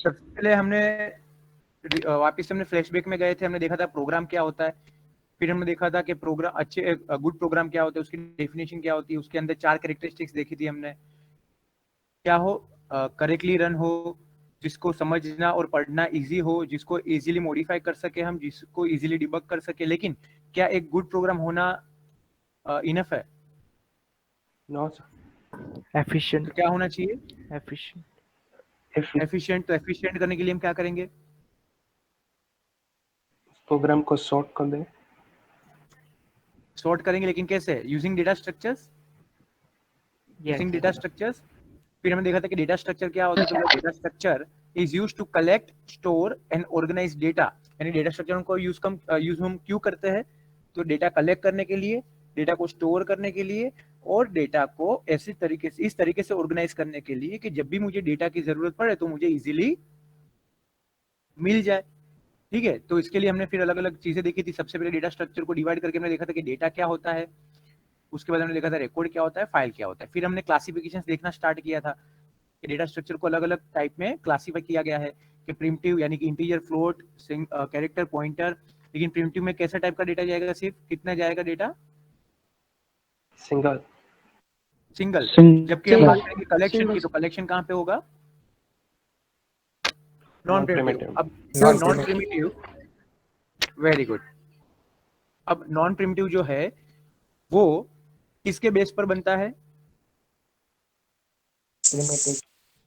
सबसे पहले हमने वापस हमने फ्लैशबैक में गए थे, हमने देखा था प्रोग्राम क्या होता है, फिर हमने देखा था कि प्रोग्राम अच्छे गुड प्रोग्राम क्या होता है, उसकी डेफिनेशन क्या होती है, उसके अंदर 4 कैरेक्टरिस्टिक्स देखी थी हमने। क्या हो, करेक्टली रन हो, जिसको समझना और पढ़ना इजी हो, जिसको इजीली मॉडिफाई कर सके हम, जिसको इजीली डिबग कर सके। लेकिन क्या एक गुड प्रोग्राम होना इनफ है? No efficient. तो क्या होना चाहिए? Sir, efficient. तो एफिशिएंट करने के लिए हम क्या करेंगे? प्रोग्राम को सॉर्ट कर दें। सॉर्ट करेंगे, लेकिन कैसे? Using data structures. Using data structures. फिर हमने देखा था कि डेटा स्ट्रक्चर क्या होता है। तो data structure is used to collect, store and organize data. यानी डेटा स्ट्रक्चर को यूज हम क्यों करते हैं? तो डेटा कलेक्ट करने के लिए, डेटा को स्टोर करने के लिए, और डेटा को ऐसे तरीके से, इस तरीके से ऑर्गेनाइज करने के लिए कि जब भी मुझे डेटा की जरूरत पड़े तो मुझे इजीली मिल जाए। ठीक है, तो इसके लिए हमने फिर अलग अलग चीजें देखी थी। सबसे पहले डेटा स्ट्रक्चर को डिवाइड करके हमने देखा था कि डेटा क्या होता है, उसके बाद हमने देखा था रिकॉर्ड क्या होता है, फाइल क्या होता है। फिर हमने क्लासिफिकेशन देखना स्टार्ट किया था कि डेटा स्ट्रक्चर को अलग अलग टाइप में क्लासीफाई किया गया है कि प्रिमिटिव यानी कि इंटीजर, फ्लोट, कैरेक्टर, पॉइंटर। लेकिन प्रिमिटिव में कैसा टाइप का डेटा जाएगा? सिर्फ कितना जाएगा डेटा? सिंगल। जबकि हम बात करेंगे कलेक्शन की, तो कलेक्शन कहाँ पे होगा? Non primitive. अब नॉन प्रिमिटिव, वेरी गुड। अब नॉन प्रिमिटिव जो है वो किसके बेस पर बनता है?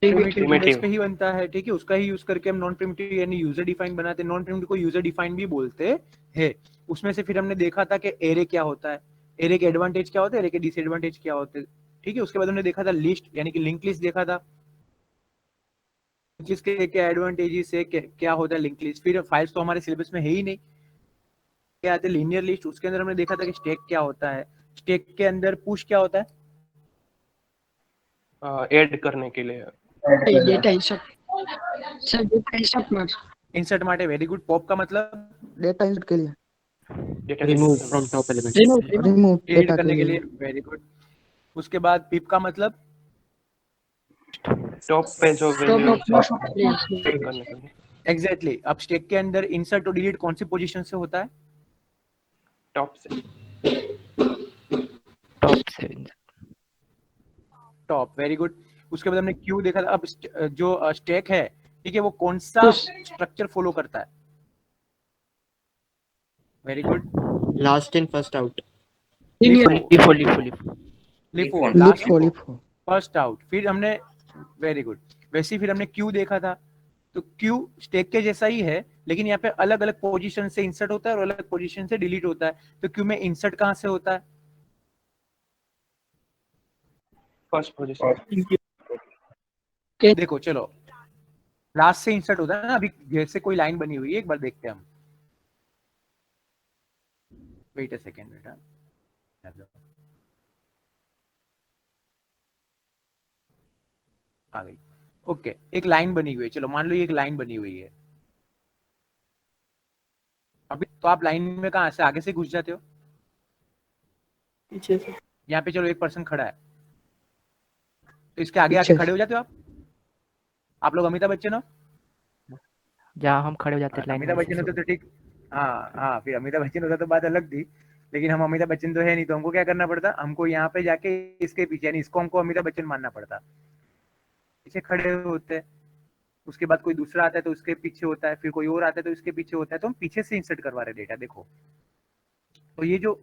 प्रिमिटिव बेस पे ही बनता है। ठीक है, उसका ही यूज करके हम नॉन प्रिमिटिव यानी यूजर डिफाइन बनाते हैं। नॉन प्रिमिटिव को यूजर डिफाइन भी बोलते हैं। उसमें से फिर हमने देखा था कि एरे क्या होता है, एरे के एडवांटेज क्या होते हैं, एरे के डिसएडवांटेज क्या होते हैं। ठीक है, उसके बाद हमने देखा था लिस्ट यानी कि लिंक लिस्ट देखा था, जिसके क्या एडवांटेजेस है, क्या होता है लिंक लिस्ट। फिर फाइल्स तो हमारे सिलेबस में है ही नहीं, क्या आते हैं लीनियर लिस्ट। उसके अंदर हमने देखा था कि स्टैक क्या होता है, स्टैक के अंदर पुश क्या होता है, ऐड करने के लिए। डेटा इंसर्ट माटे। Very good. पॉप का मतलब डेटा इंसर्ट के लिए, remove from top element. Remove delete data करने के लिए। Very good. उसके बाद पिप का मतलब टॉप पे जो वैल्यू करने के लिए। एग्जैक्टली। अब स्टैक के अंदर इंसर्ट और डिलीट कौन सी पोजीशन से होता है? टॉप से। टॉप। Very good. उसके बाद हमने क्यू देखा था। अब जो स्टैक है, ठीक है, वो कौन सा स्ट्रक्चर फॉलो करता है? Very good. Last in first out. LIFO. Last LIFO first out. फिर हमने, वेरी गुड, वैसे ही फिर हमने क्यू देखा था। तो क्यू स्टैक के जैसा ही है, लेकिन यहाँ पे अलग अलग पोजीशन से इंसर्ट होता है और अलग पोजीशन से डिलीट होता है। तो क्यू में इंसर्ट कहाँ से होता है? First position. देखो चलो, लास्ट से इंसर्ट होता है ना। अभी जैसे कोई लाइन बनी हुई है, एक बार देखते हैं हम। वेट अ सेकेंड बेटा, आ गई। ओके, एक लाइन बनी हुई है। चलो मान लो ये एक लाइन बनी हुई है। अभी तो आप लाइन में कहाँ से आगे से घुस जाते हो? पीछे से। यहाँ पे चलो एक पर्सन खड़ा है, तो इसके आगे आके खड़े हो जाते हो आप लोग अमिताभ बच्चन हो? जहाँ हम खड़े हो जाते हैं लाइन अमिताभ बच्चन होते तो ठीक। हाँ हाँ, फिर अमिताभ बच्चन होता तो बात अलग थी, लेकिन हम अमिताभ बच्चन तो है नहीं। तो हमको क्या करना पड़ता? हमको यहाँ पे जाके इसके पीछे, यानी इसको हमको अमिताभ बच्चन मानना पड़ता। पीछे खड़े होते हैं, उसके बाद कोई दूसरा आता है तो उसके पीछे होता है, फिर कोई और आता है तो उसके पीछे होता है। तो हम पीछे से इंसर्ट करवा रहे डेटा। देखो, तो ये जो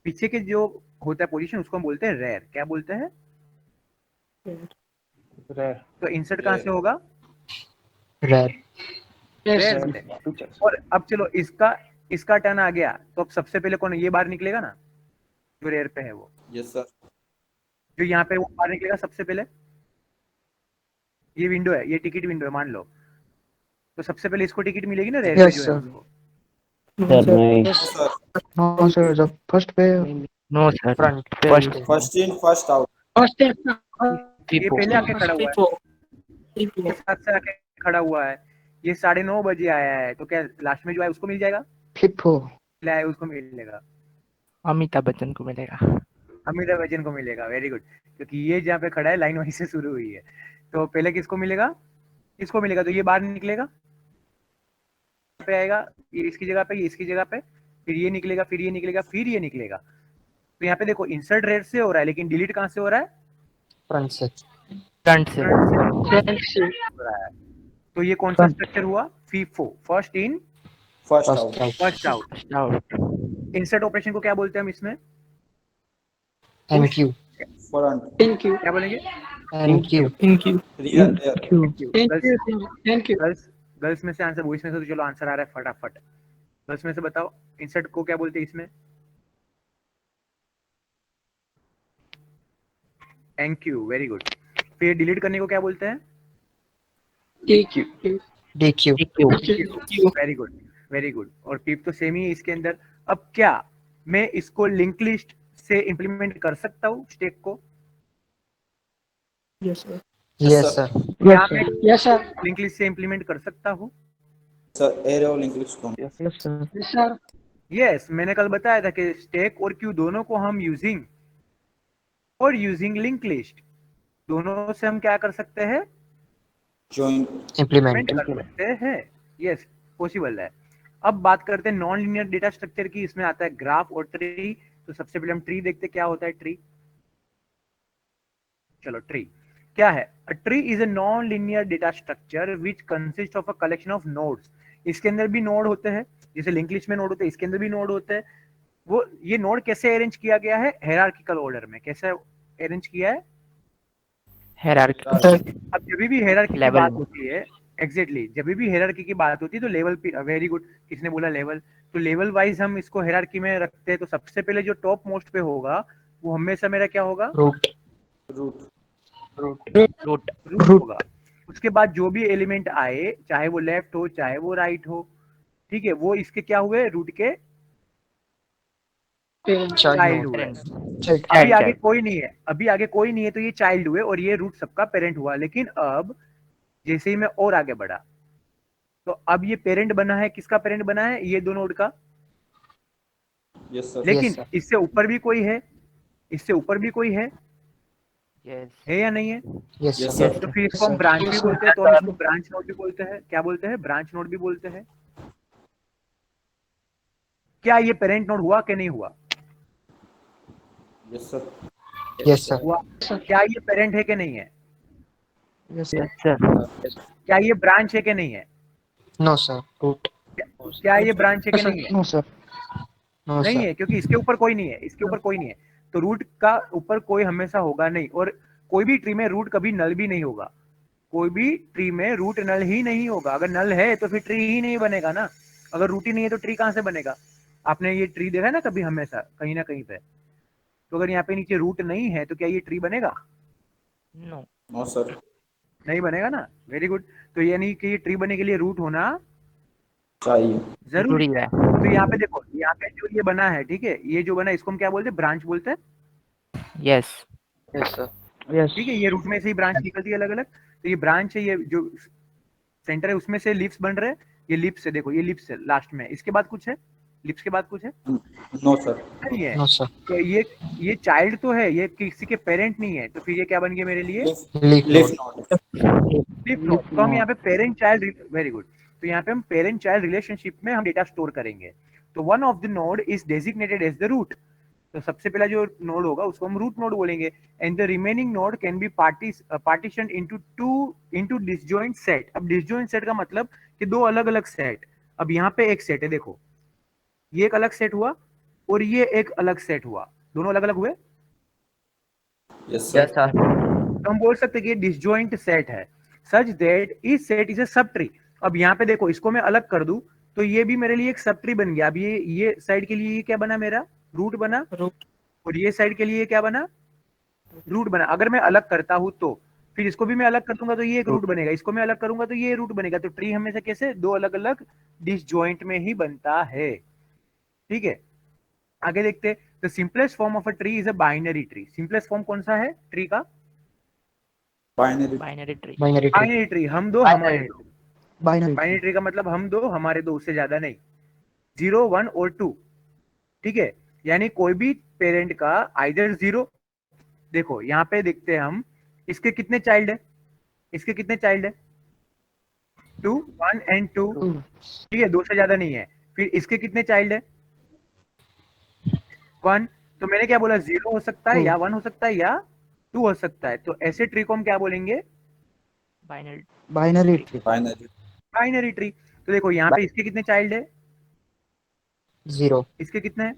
पीछे के जो होता है पोजीशन, उसको हम बोलते हैं रेयर। क्या बोलते हैं? रेयर। तो इंसर्ट कहाँ से होगा? रेयर। रेयर से। और अब चलो इसका टर्न आ गया, तो अब सबसे पहले कौन? ये बाहर निकलेगा ना, जो रेयर पे है वो। Yes sir. जो यहाँ पे वो बाहर निकलेगा सबसे पहले। ये विंडो है, ये टिकट विंडो है मान लो, तो सबसे पहले इसको टिकट मिलेगी ना, रेयर पे जो है उसको। नो सर, जब फर्स्ट पे no sir, front first in first out. ये पहले आके खड़ा हुआ है, ये साथ से आके खड़ा हुआ है, ये 9:30 बजे आया है, तो क्या लास्ट में जो है उसको मिल जाएगा? फिफो लाया उसको मिलेगा, अमिताभ बच्चन को मिलेगा। अमिताभ बच्चन को मिलेगा। वेरी गुड, क्योंकि ये जहाँ पे खड़ा है लाइन वहीं से शुरू हुई है। तो पहले किसको मिलेगा? किसको मिलेगा? तो ये बाहर निकलेगा पे आएगा, ये इसकी जगह पे, ये इसकी जगह पे, फिर ये निकलेगा, फिर ये निकलेगा, फिर ये निकलेगा। तो यहाँ पे देखो इंसर्ट रेड से हो रहा है, लेकिन डिलीट कहाँ से हो रहा है? फ्रंट से फ्रंट से फ्रंट से फ्रंट से हो रहा है। तो ये कौन सा स्ट्रक्चर हुआ? FIFO, first in First first out. Out first out. First out. Insert operation को क्या बोलते हैं हम इसमें? NQ Front. थैंक यू क्या बोलेंगे? NQ Rear. There. Thank you girls में से आंसर, बॉयज में से तो चलो आंसर आ रहा है फटाफट। गर्ल्स में से बताओ इंसर्ट को क्या बोलते हैं इसमें? Enqueue, very good. फिर डिलीट करने को क्या बोलते हैं? Dequeue dequeue very good, very good. और पीप तो सेम ही है इसके अंदर। अब क्या मैं इसको लिंक लिस्ट से इंप्लीमेंट कर सकता हूँ स्टेक को? यस सर क्या मैं यस सर लिंक लिस्ट से इंप्लीमेंट कर सकता हूँ? Sir, arrow link list कौन? Yes, sir. Yes sir yes, मैंने कल बताया था कि स्टेक और क्यू दोनों को हम यूजिंग लिंक लिस्ट दोनों से हम क्या कर सकते हैं? Join. इम्प्लीमेंट कर सकते हैं। यस, पॉसिबल है। अब बात करते हैं नॉन लीनियर डेटा स्ट्रक्चर की। इसमें आता है ग्राफ और ट्री। तो सबसे पहले हम ट्री देखते हैं क्या होता है ट्री। चलो ट्री क्या है? A tree is a non linear data structure which consist of a collection of nodes. इसके अंदर भी नोड होते हैं, जैसे लिंक लिस्ट में नोड होते हैं, इसके अंदर भी नोड होते हैं। वो ये नोड कैसे अरेंज किया गया है? हायरार्किकल ऑर्डर में। कैसे अरेंज किया है? हायरार्की अब जब भी हायरार्की की Level बात में। होती है, एग्जैक्टली जब भी हायरार्की की बात होती है तो लेवल पे, वेरी गुड, किसने बोला लेवल? तो लेवल वाइज हम इसको हायरार्की में रखते हैं। तो सबसे पहले जो टॉप मोस्ट पे होगा वो हमेशा मेरा क्या होगा? Root Root. रूट रूट होगा। उसके बाद जो भी एलिमेंट आए, चाहे वो लेफ्ट हो चाहे वो राइट हो, ठीक है, वो इसके क्या हुए? रूट के चाइल्ड हुए। अभी आगे कोई नहीं है, अभी आगे कोई नहीं है, तो ये चाइल्ड हुए और ये रूट सबका पेरेंट हुआ। लेकिन अब जैसे ही मैं और आगे बढ़ा तो अब ये पेरेंट बना है। किसका पेरेंट बना है? ये दो नोड का। Yes, sir. लेकिन sir. इससे ऊपर भी कोई है, इससे ऊपर भी कोई है यस या नहीं है? Yes Yes, sir sir. तो फिर इसको हम ब्रांच भी बोलते हैं। तो हम इसको ब्रांच नोड भी बोलते हैं। क्या बोलते हैं? ब्रांच नोड भी बोलते हैं। क्या ये पेरेंट नोड हुआ कि नहीं हुआ? Yes, sir. यस सर हुआ। क्या ये पेरेंट है कि नहीं है? Yes, sir. सर क्या ये ब्रांच है कि नहीं है? नो सर रूट क्या ये ब्रांच है कि नहीं है? No, sir. नो नहीं सर है, क्योंकि इसके ऊपर कोई नहीं है, इसके ऊपर कोई नहीं है। तो रूट का ऊपर कोई हमेशा होगा नहीं। और कोई भी ट्री में रूट कभी नल भी नहीं होगा। कोई भी ट्री में रूट नल ही नहीं होगा। अगर नल है तो फिर ट्री ही नहीं बनेगा ना। अगर रूट ही नहीं है तो ट्री कहाँ से बनेगा? आपने ये ट्री देखा है ना कभी, हमेशा कहीं ना कहीं पे। तो अगर यहाँ पे नीचे रूट नहीं है तो क्या ये ट्री बनेगा? No No, sir. नहीं बनेगा ना। Very good. तो यानी कि ये ट्री बनने के लिए रूट होना चाहिए. जरूरी जरूरी है। है। तो यहाँ पे देखो, यहाँ पे जो ये बना है, ठीक है, ये जो बना है इसको हम क्या बोलते हैं? ब्रांच बोलते हैं। Yes yes sir Yes. ठीक है, ये रूट में से ही ब्रांच निकलती है अलग अलग। तो ये ब्रांच है, ये जो सेंटर है उसमें से लिप्स बन रहे हैं। ये लिप्स है, देखो ये लिप्स है लास्ट में। इसके बाद कुछ है? लिप्स के बाद कुछ है? No, sir. नहीं है। नो सर तो ये चाइल्ड तो है, ये किसी के पेरेंट नहीं है। तो फिर ये क्या बन गया मेरे लिए? Leaf Left node node. Lip node. तो हम यहाँ पे पेरेंट चाइल्ड, वेरी गुड, तो यहाँ पे हम पेरेंट चाइल्ड रिलेशनशिप में हम डेटा स्टोर करेंगे। तो one of the node is designated as the root. तो सबसे पहला जो नोड होगा उसको हम रूट नोड बोलेंगे। And the remaining node can be partition into disjoint set. अब डिसजॉइंट सेट का मतलब कि दो अलग अलग सेट। अब यहाँ पे एक सेट है, देखो ये एक अलग सेट हुआ और ये एक अलग सेट हुआ, दोनों अलग अलग हुए। Yes, sir. तो हम बोल सकते हैं कि ये डिसजॉइंट सेट है, सच दैट इस set is a sub tree. अब यहाँ पे देखो, इसको मैं अलग कर दूं तो ये भी मेरे लिए एक सब ट्री बन गया। अब ये साइड के लिए ये क्या बना? मेरा रूट बना। और ये साइड के लिए क्या बना? रूट बना। अगर मैं अलग करता हूं तो फिर इसको भी मैं अलग कर दूंगा तो ये एक रूट बनेगा, इसको मैं अलग करूंगा तो ये रूट बनेगा। तो ट्री हमेशा कैसे? दो अलग अलग डिसजॉइंट में ही बनता है। ठीक है, आगे देखते। The simplest form of a tree is a binary tree. Simplest form कौन सा है ट्री का? Binary. Binary tree binary tree binary tree, हम दो हमारे दो। Binary. बाइनरी ट्री का मतलब हम दो हमारे दो, उससे ज्यादा नहीं। 0 1 और 2, ठीक है। यानी कोई भी पेरेंट का आइदर 0, देखो यहाँ पे देखते हैं हम, इसके कितने चाइल्ड है? इसके कितने चाइल्ड है? 2 1 एंड 2, 2. ठीक है, 2 से ज्यादा नहीं है। फिर इसके कितने चाइल्ड है? 1। तो मैंने क्या बोला, 0 हो सकता है Two. या 1 हो सकता है या 2 हो सकता है। तो ऐसे ट्री को हम क्या बोलेंगे? Binary. Binary tree. Binary. Binary tree. तो देखो यहाँ पे इसके कितने चाइल्ड है? 0. इसके कितने हैं?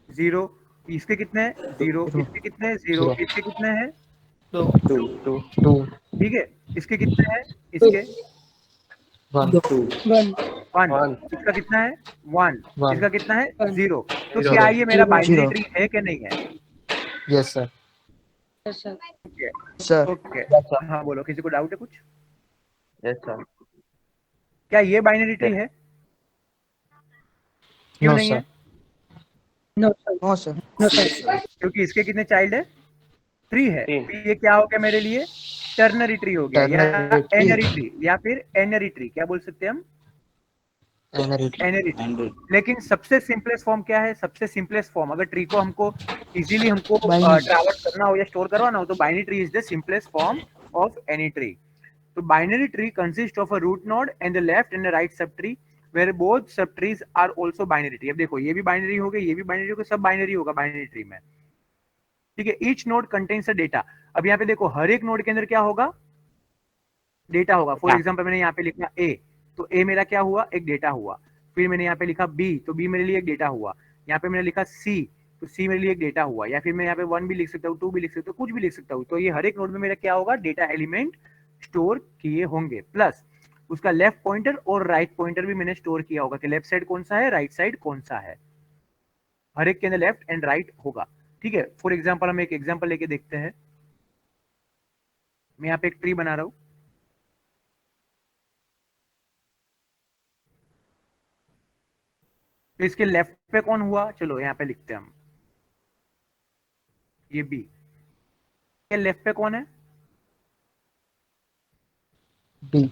0। इसके कितने हैं? 0। Zero. इसके कितने हैं? 0। Zero. इसके कितने हैं? 2. 2. 2. ठीक है। इसके कितने हैं? इसके 1. 2. 1। 1. इसका कितना है? 1। 1. इसका कितना है? 0। तो Zero. क्या ये मेरा Zero. Binary Zero. ट्री है कि नहीं है? Yes, sir. Yes, sir. Okay Sir. Okay. हाँ बोलो, किसी को डाउट है कुछ? Yes, sir. क्या ये बाइनरी ट्री है? क्यों No, नहीं है? sir. No, sir. No, sir. No, sir. क्योंकि इसके कितने चाइल्ड है? 3 है। 3. तो ये क्या हो गया मेरे लिए? टर्नरी ट्री हो गया या Ternary tree. एनरी ट्री या फिर एनरी ट्री, क्या बोल सकते हैं हम? Binary tree. N-ary tree. And लेकिन सबसे सिंपलेस्ट फॉर्म क्या है? सबसे सिंपलेस्ट फॉर्म, अगर ट्री को हमको इजीली हमको Binary. ट्रैवर्स करना हो या स्टोर करवाना हो तो binary tree is the simplest form of any tree. तो binary tree consist of a root node and the left and the right subtree where both subtrees are also binary tree. अब देखो ये भी binary हो गया, ये भी binary हो गया, सब बाइनरी होगा बाइनरी ट्री में, ठीक है। Each node contains a data. अब यहाँ पे देखो हर एक नोड के अंदर क्या होगा? डेटा होगा। फॉर एग्जाम्पल मैंने यहाँ पे लिखा ए, तो ए मेरा क्या हुआ? एक डेटा हुआ। फिर मैंने यहाँ पे लिखा बी, तो बी मेरे लिए एक डेटा हुआ। यहाँ पे मैंने लिखा सी, तो सी मेरे लिए एक डेटा हुआ। या फिर मैं यहाँ पे 1 भी लिख सकता हूँ, 2 भी लिख सकता हूँ, कुछ भी लिख सकता हूँ। तो ये हर एक नोड में मेरा क्या होगा? डेटा एलिमेंट स्टोर किए होंगे, प्लस उसका लेफ्ट पॉइंटर और राइट पॉइंटर भी मैंने स्टोर किया होगा कि लेफ्ट साइड कौन सा है, राइट साइड कौन सा है। हर एक के अंदर लेफ्ट एंड राइट होगा, ठीक है। फॉर एग्जाम्पल हम एक एग्जाम्पल लेके देखते हैं। मैं यहाँ पे एक ट्री बना रहा हूँ, तो इसके लेफ्ट पे कौन हुआ? चलो यहाँ पे लिखते हैं हम, ये बी। ये लेफ्ट पे कौन है? B.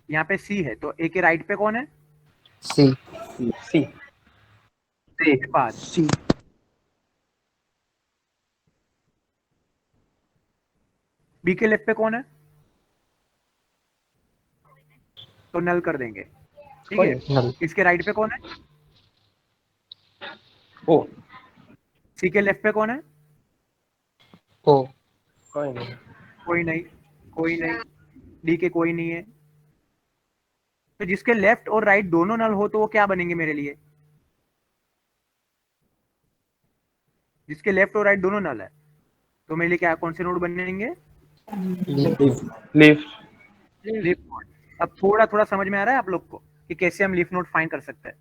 यहाँ पे सी है, तो ए के राइट पे कौन है? C. C. एक बात, C. बी के लेफ्ट पे कौन है? तो नल कर देंगे, ठीक है। Null. इसके राइट पे कौन है? O. सी के लेफ्ट पे कौन है? O. कोई नहीं. कोई नहीं, कोई नहीं। डी के कोई नहीं है। तो जिसके लेफ्ट और राइट दोनों नल हो तो वो क्या बनेंगे मेरे लिए? जिसके लेफ्ट और राइट दोनों नल है तो मेरे लिए क्या, कौन से नोड बनेंगे? Leaf. Leaf. Leaf node. अब थोड़ा थोड़ा समझ में आ रहा है आप लोग को कि कैसे हम लीफ नोड फाइंड कर सकते हैं।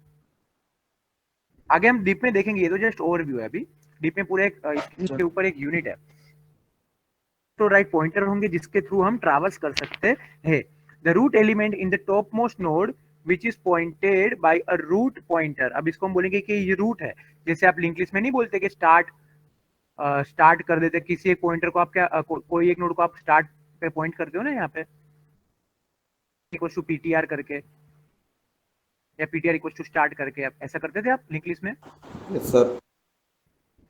आगे हम डीप में देखेंगे, ये तो जस्ट ओवरव्यू है। अभी डीप में पूरे इसके ऊपर एक यूनिट है, तो राइट पॉइंटर होंगे जिसके थ्रू हम ट्रैवर्स कर सकते हैं। The root element in the top most node which is pointed by a root pointer. अब इसको हम बोलेंगे कि ये रूट है। जैसे आप लिंक लिस्ट में नहीं बोलते कि स्टार्ट कर देते किसी एक पॉइंटर को, आप क्या कोई एक नोड को आप स्टार्ट पे पॉइंट करते हो ना, यहाँ पे इक्वल टू पीटीआर करके या पीटीआर इक्वल टू स्टार्ट करके, आप ऐसा करते थे आप लिंक लिस्ट में। yes, sir.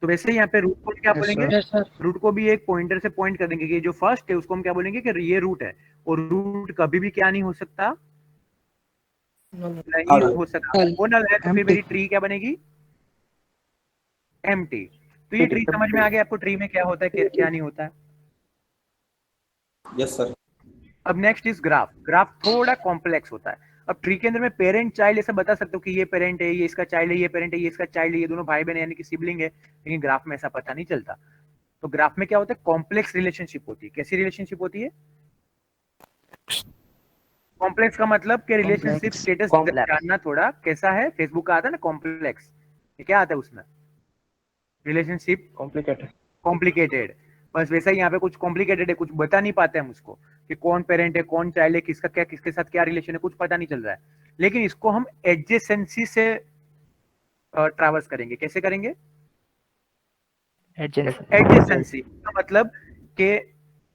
तो वैसे ही यहाँ पे रूट को क्या Yes, बोलेंगे? Yes, sir. रूट को भी एक पॉइंटर से पॉइंट कर देंगे कि जो फर्स्ट है उसको हम क्या बोलेंगे कि ये रूट है। और रूट कभी भी क्या नहीं हो सकता? नहीं Null. हो सकता, Null. वो नल है। तो फिर Empty. मेरी ट्री क्या बनेगी? एम्प्टी। तो ये ट्री समझ में आ गया आपको, ट्री में क्या होता है क्या नहीं होता है। Yes, sir. अब नेक्स्ट इज ग्राफ। ग्राफ थोड़ा कॉम्प्लेक्स होता है। अब ट्री के अंदर में पेरेंट चाइल्ड ऐसा बता सकते हो कि ये पेरेंट है, ये इसका चाइल्ड है, ये पेरेंट है, ये इसका चाइल्ड है, ये दोनों भाई बहन यानी कि सिबलिंग है। लेकिन ग्राफ में ऐसा पता नहीं चलता। तो ग्राफ में क्या होता है? कॉम्प्लेक्स रिलेशनशिप होती है। कैसी रिलेशनशिप होती है? कॉम्प्लेक्स का मतलब कि रिलेशनशिप Complex. Status Complex. जानना थोड़ा कैसा है। फेसबुक का आता है ना कॉम्प्लेक्स, ये क्या आता है उसमें? Relationship Complicated. कॉम्प्लिकेटेड। बस वैसा ही यहाँ पे कुछ कॉम्प्लिकेटेड है, कुछ बता नहीं पाते हम उसको कि कौन पेरेंट है, कौन चाइल्ड है, किसका क्या, किसके साथ क्या रिलेशन है, कुछ पता नहीं चल रहा है। लेकिन इसको हम एडजेसेंसी से ट्रैवर्स करेंगे। कैसे करेंगे? Adjacent. एडजेसेंसी का मतलब कि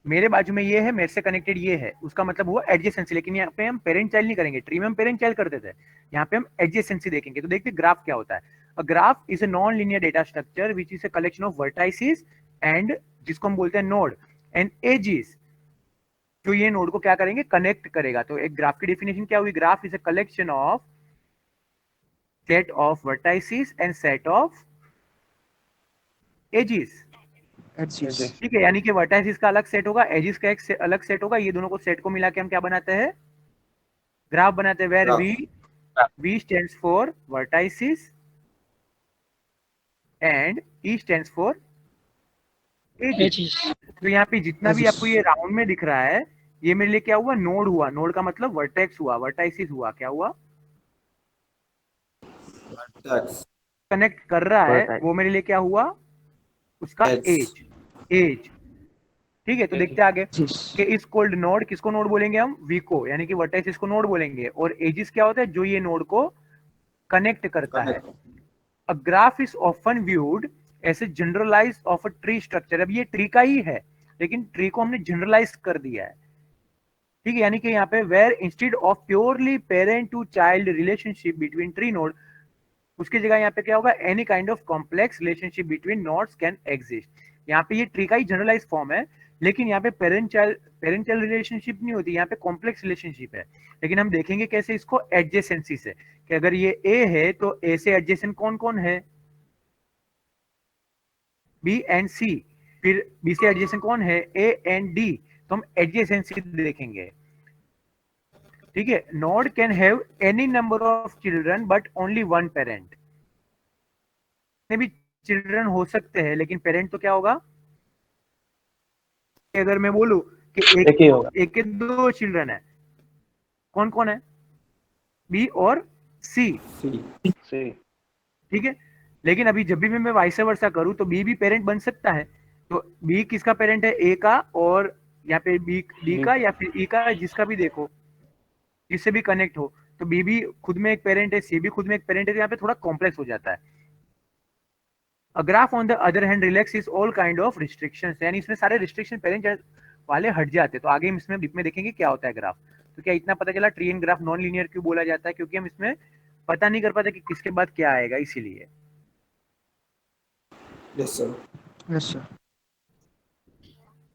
मेरे बाजू में ये है, मेरे से कनेक्टेड ये है, उसका मतलब हुआ एडजेसेंसी। लेकिन यहाँ पे हम पेरेंट चाइल्ड नहीं करेंगे। ट्री में हम पेरेंट चाइल्ड करते थे, यहाँ पे हम एडजेसेंसी देखेंगे। तो देखते ग्राफ क्या होता है। A graph is a non linear data structure which is a collection of vertices and, जिसको हम बोलते हैं नोड, एंड एजेस जो ये नोड को क्या करेंगे, कनेक्ट करेगा। तो एक ग्राफ की डेफिनेशन क्या हुई, graph is a collection of set of vertices and set of edges. ठीक है, यानी कि वर्टाइसिस का अलग सेट होगा, एजिस का एक अलग सेट होगा, ये दोनों को सेट को मिला के हम क्या बनाते हैं, ग्राफ बनाते हैं, where V stands for vertices and E stands for edges. तो यहाँ पे जितना भी आपको ये राउंड में दिख रहा है, ये मेरे लिए क्या हुआ, नोड हुआ। नोड का मतलब वर्टेक्स हुआ, वर्टाइसिस हुआ, क्या हुआ, कनेक्ट कर रहा है, वो मेरे लिए क्या हुआ, उसका एज। ठीक है, तो देखते हैं आगे कि इस कोल्ड नोड, किसको नोड बोलेंगे हम, वी को, यानी कि वर्टाइसिस को नोड बोलेंगे। और एजिस क्या होता है, जो ये नोड को कनेक्ट करता है। A graph is often viewed as a generalize of a tree structure. अब ये ट्री का ही है, लेकिन ट्री को हमने जनरलाइज कर दिया है। ठीक है, यानी कि यहाँ पे where instead of purely parent to child relationship between tree node, उसकी जगह यहाँ पे क्या होगा, any kind of complex relationship between nodes can exist. यहाँ पे ये ट्री का ही जनरलाइज फॉर्म है, लेकिन यहाँ पे पेरेंट चाइल्ड रिलेशनशिप नहीं होती, यहाँ पे कॉम्प्लेक्स रिलेशनशिप है। लेकिन हम देखेंगे कैसे इसको, एडजेसेंसी से, कि अगर ये ए है तो ए से एडजेसेंट कौन कौन है, बी एंड सी, फिर बी से एडजेसेंट कौन है, ए एंड डी। तो हम एडजेसेंसी देखेंगे। ठीक है, node can have any number of children but only one parent. भी चिल्ड्रन हो सकते हैं, लेकिन पेरेंट तो क्या होगा, अगर मैं बोलूं कि एक के दो चिल्ड्रन है, कौन कौन है, बी और सी। ठीक है, लेकिन अभी जब भी मैं वाइस वर्सा करूं तो बी भी पेरेंट बन सकता है। तो बी किसका पेरेंट है, ए का, और यहाँ पे बी का या फिर ई का, जिसका भी देखो, जिससे भी कनेक्ट हो। तो बी भी खुद में एक पेरेंट है, सी भी खुद में एक पेरेंट है, तो यहाँ पे थोड़ा कॉम्प्लेक्स हो जाता है। A graph on the other hand relaxes all kind of restrictions, यानी इसमें सारे रिस्ट्रिक्शन पेरेंट वाले हट जाते हैं। तो आगे हम इसमें डिप में देखेंगे क्या होता है ग्राफ। तो क्या इतना पता चला tree and graph non linear क्यों बोला जाता है, क्योंकि हम इसमें पता नहीं कर पाते कि किसके बाद क्या आएगा, इसीलिए। Yes sir.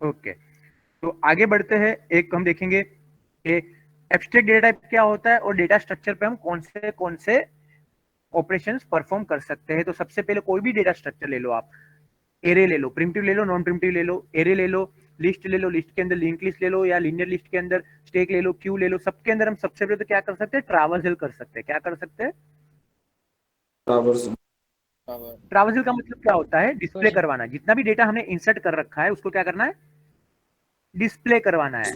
ओके, तो आगे बढ़ते हैं। एक हम देखेंगे कि एब्स्ट्रैक्ट डेटा टाइप क्या होता है, और डेटा स्ट्रक्चर पे हम कौन से ऑपरेशंस परफॉर्म कर सकते हैं। तो सबसे पहले कोई भी डेटा स्ट्रक्चर ले लो आप, एरे ले लो, प्रिमिटिव ले लो, नॉन प्रिमिटिव ले लो, एरे ले लो, लिस्ट ले लो, लिस्ट के अंदर लिंक लिस्ट ले लो, या लीनियर लिस्ट के अंदर स्टैक ले लो, क्यू ले लो, सबके अंदर हम सबसे पहले तो क्या कर सकते हैं, ट्रावर्सल कर सकते हैं। क्या कर सकते हैं, ट्रावर्सल का मतलब क्या होता है, डिस्प्ले करवाना। जितना भी डेटा हमने इंसर्ट कर रखा है उसको क्या करना है, डिस्प्ले करवाना है।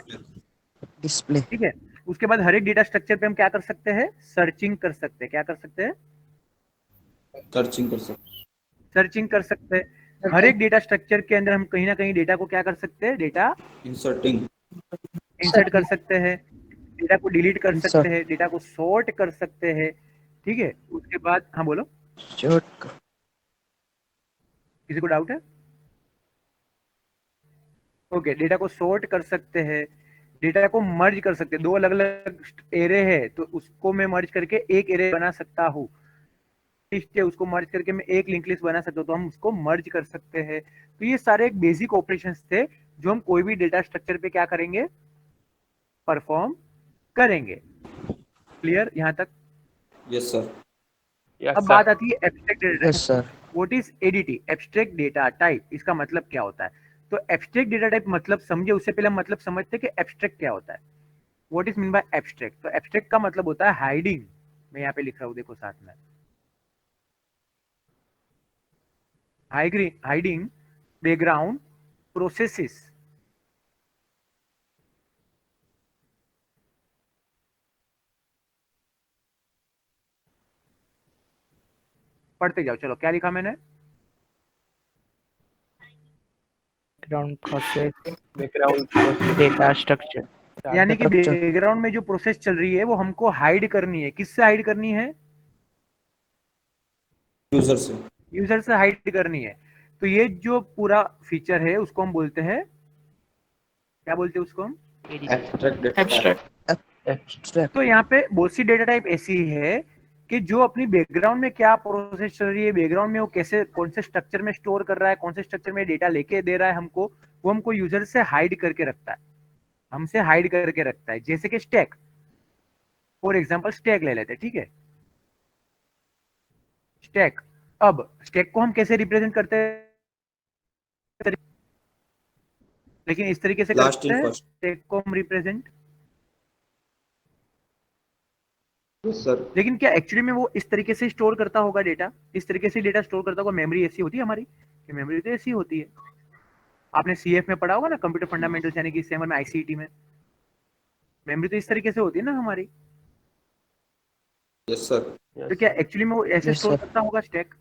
डिस्प्ले। ठीक है, उसके बाद हर एक डेटा स्ट्रक्चर पे हम क्या कर सकते हैं, सर्चिंग कर सकते हैं। क्या कर सकते हैं, सर्चिंग कर सकते हैं। हर एक डेटा स्ट्रक्चर के अंदर हम कहीं ना कहीं डेटा को क्या कर सकते हैं, डेटा इंसर्ट कर सकते हैं, डेटा को डिलीट कर सकते हैं, डेटा को सॉर्ट कर सकते हैं। ठीक है, उसके बाद, हाँ बोलो, किसी को डाउट है, ओके, डेटा को सॉर्ट कर सकते हैं, डेटा को मर्ज कर सकते हैं। दो अलग अलग एरे है तो उसको मैं मर्ज करके एक एरे बना सकता हूँ, लिस्ट है उसको मर्ज करके मैं एक लिंक लिस्ट बना सकता हूँ, तो हम उसको मर्ज कर सकते हैं। तो ये सारे एक बेसिक ऑपरेशंस थे जो हम कोई भी डेटा स्ट्रक्चर पे क्या करेंगे, परफॉर्म करेंगे। क्लियर यहाँ तक? Yes sir. अब बात आती है abstract data. Yes sir. What is ADT, abstract data type, इसका मतलब क्या होता है। तो एब्स्ट्रैक्ट डेटा टाइप मतलब समझे, उससे पहले हम मतलब समझते हैं कि एब्स्ट्रैक्ट क्या होता है। What is mean by abstract, तो एब्स्ट्रैक्ट का मतलब होता है हाइडिंग। मैं यहाँ पे लिख रहा हूँ, देखो साथ में, हाइडिंग बैकग्राउंड प्रोसेसेस। पढ़ते जाओ, चलो क्या लिखा मैंने, बैकग्राउंड प्रोसेस डेटा स्ट्रक्चर, यानी कि बैकग्राउंड में जो प्रोसेस चल रही है वो हमको हाइड करनी है। किससे हाइड करनी है, यूजर से हाइड करनी है। तो ये जो पूरा फीचर है उसको हम बोलते हैं, क्या बोलते हैं उसको हम, एब्स्ट्रैक्ट। तो यहाँ पे बहुत सी डेटा टाइप ऐसी है कि जो अपनी बैकग्राउंड में क्या प्रोसेस चल रही है, बैकग्राउंड में वो कैसे, कौन से स्ट्रक्चर में स्टोर कर रहा है, कौन से स्ट्रक्चर में डेटा लेके दे रहा है हमको, वो हमको यूजर से हाइड करके रखता है। हमसे हाइड करके रखता है, जैसे कि स्टैक। फॉर एग्जांपल स्टैक ले लेते हैं, ठीक है, स्टैक। अब स्टैक को हम कैसे रिप्रेजेंट करते हैं, लेकिन इस तरीके से Last करते in हैं first. स्टैक को हम रिप्रेजेंट। Yes, sir. लेकिन क्या एक्चुअली में वो इस तरीके से स्टोर करता होगा डेटा, इस तरीके से डेटा स्टोर करता होगा? मेमोरी ऐसी होती है हमारी, कि मेमोरी तो ऐसी होती है। आपने सीएफ में पढ़ा होगा ना, कंप्यूटर फंडामेंटल्स, यानी कि 7 में आईसीटी में, मेमोरी तो इस तरीके से होती है ना हमारी। Yes, sir. तो क्या एक्चुअली में वो ऐसे Yes, स्टोर sir. करता होगा स्टैक?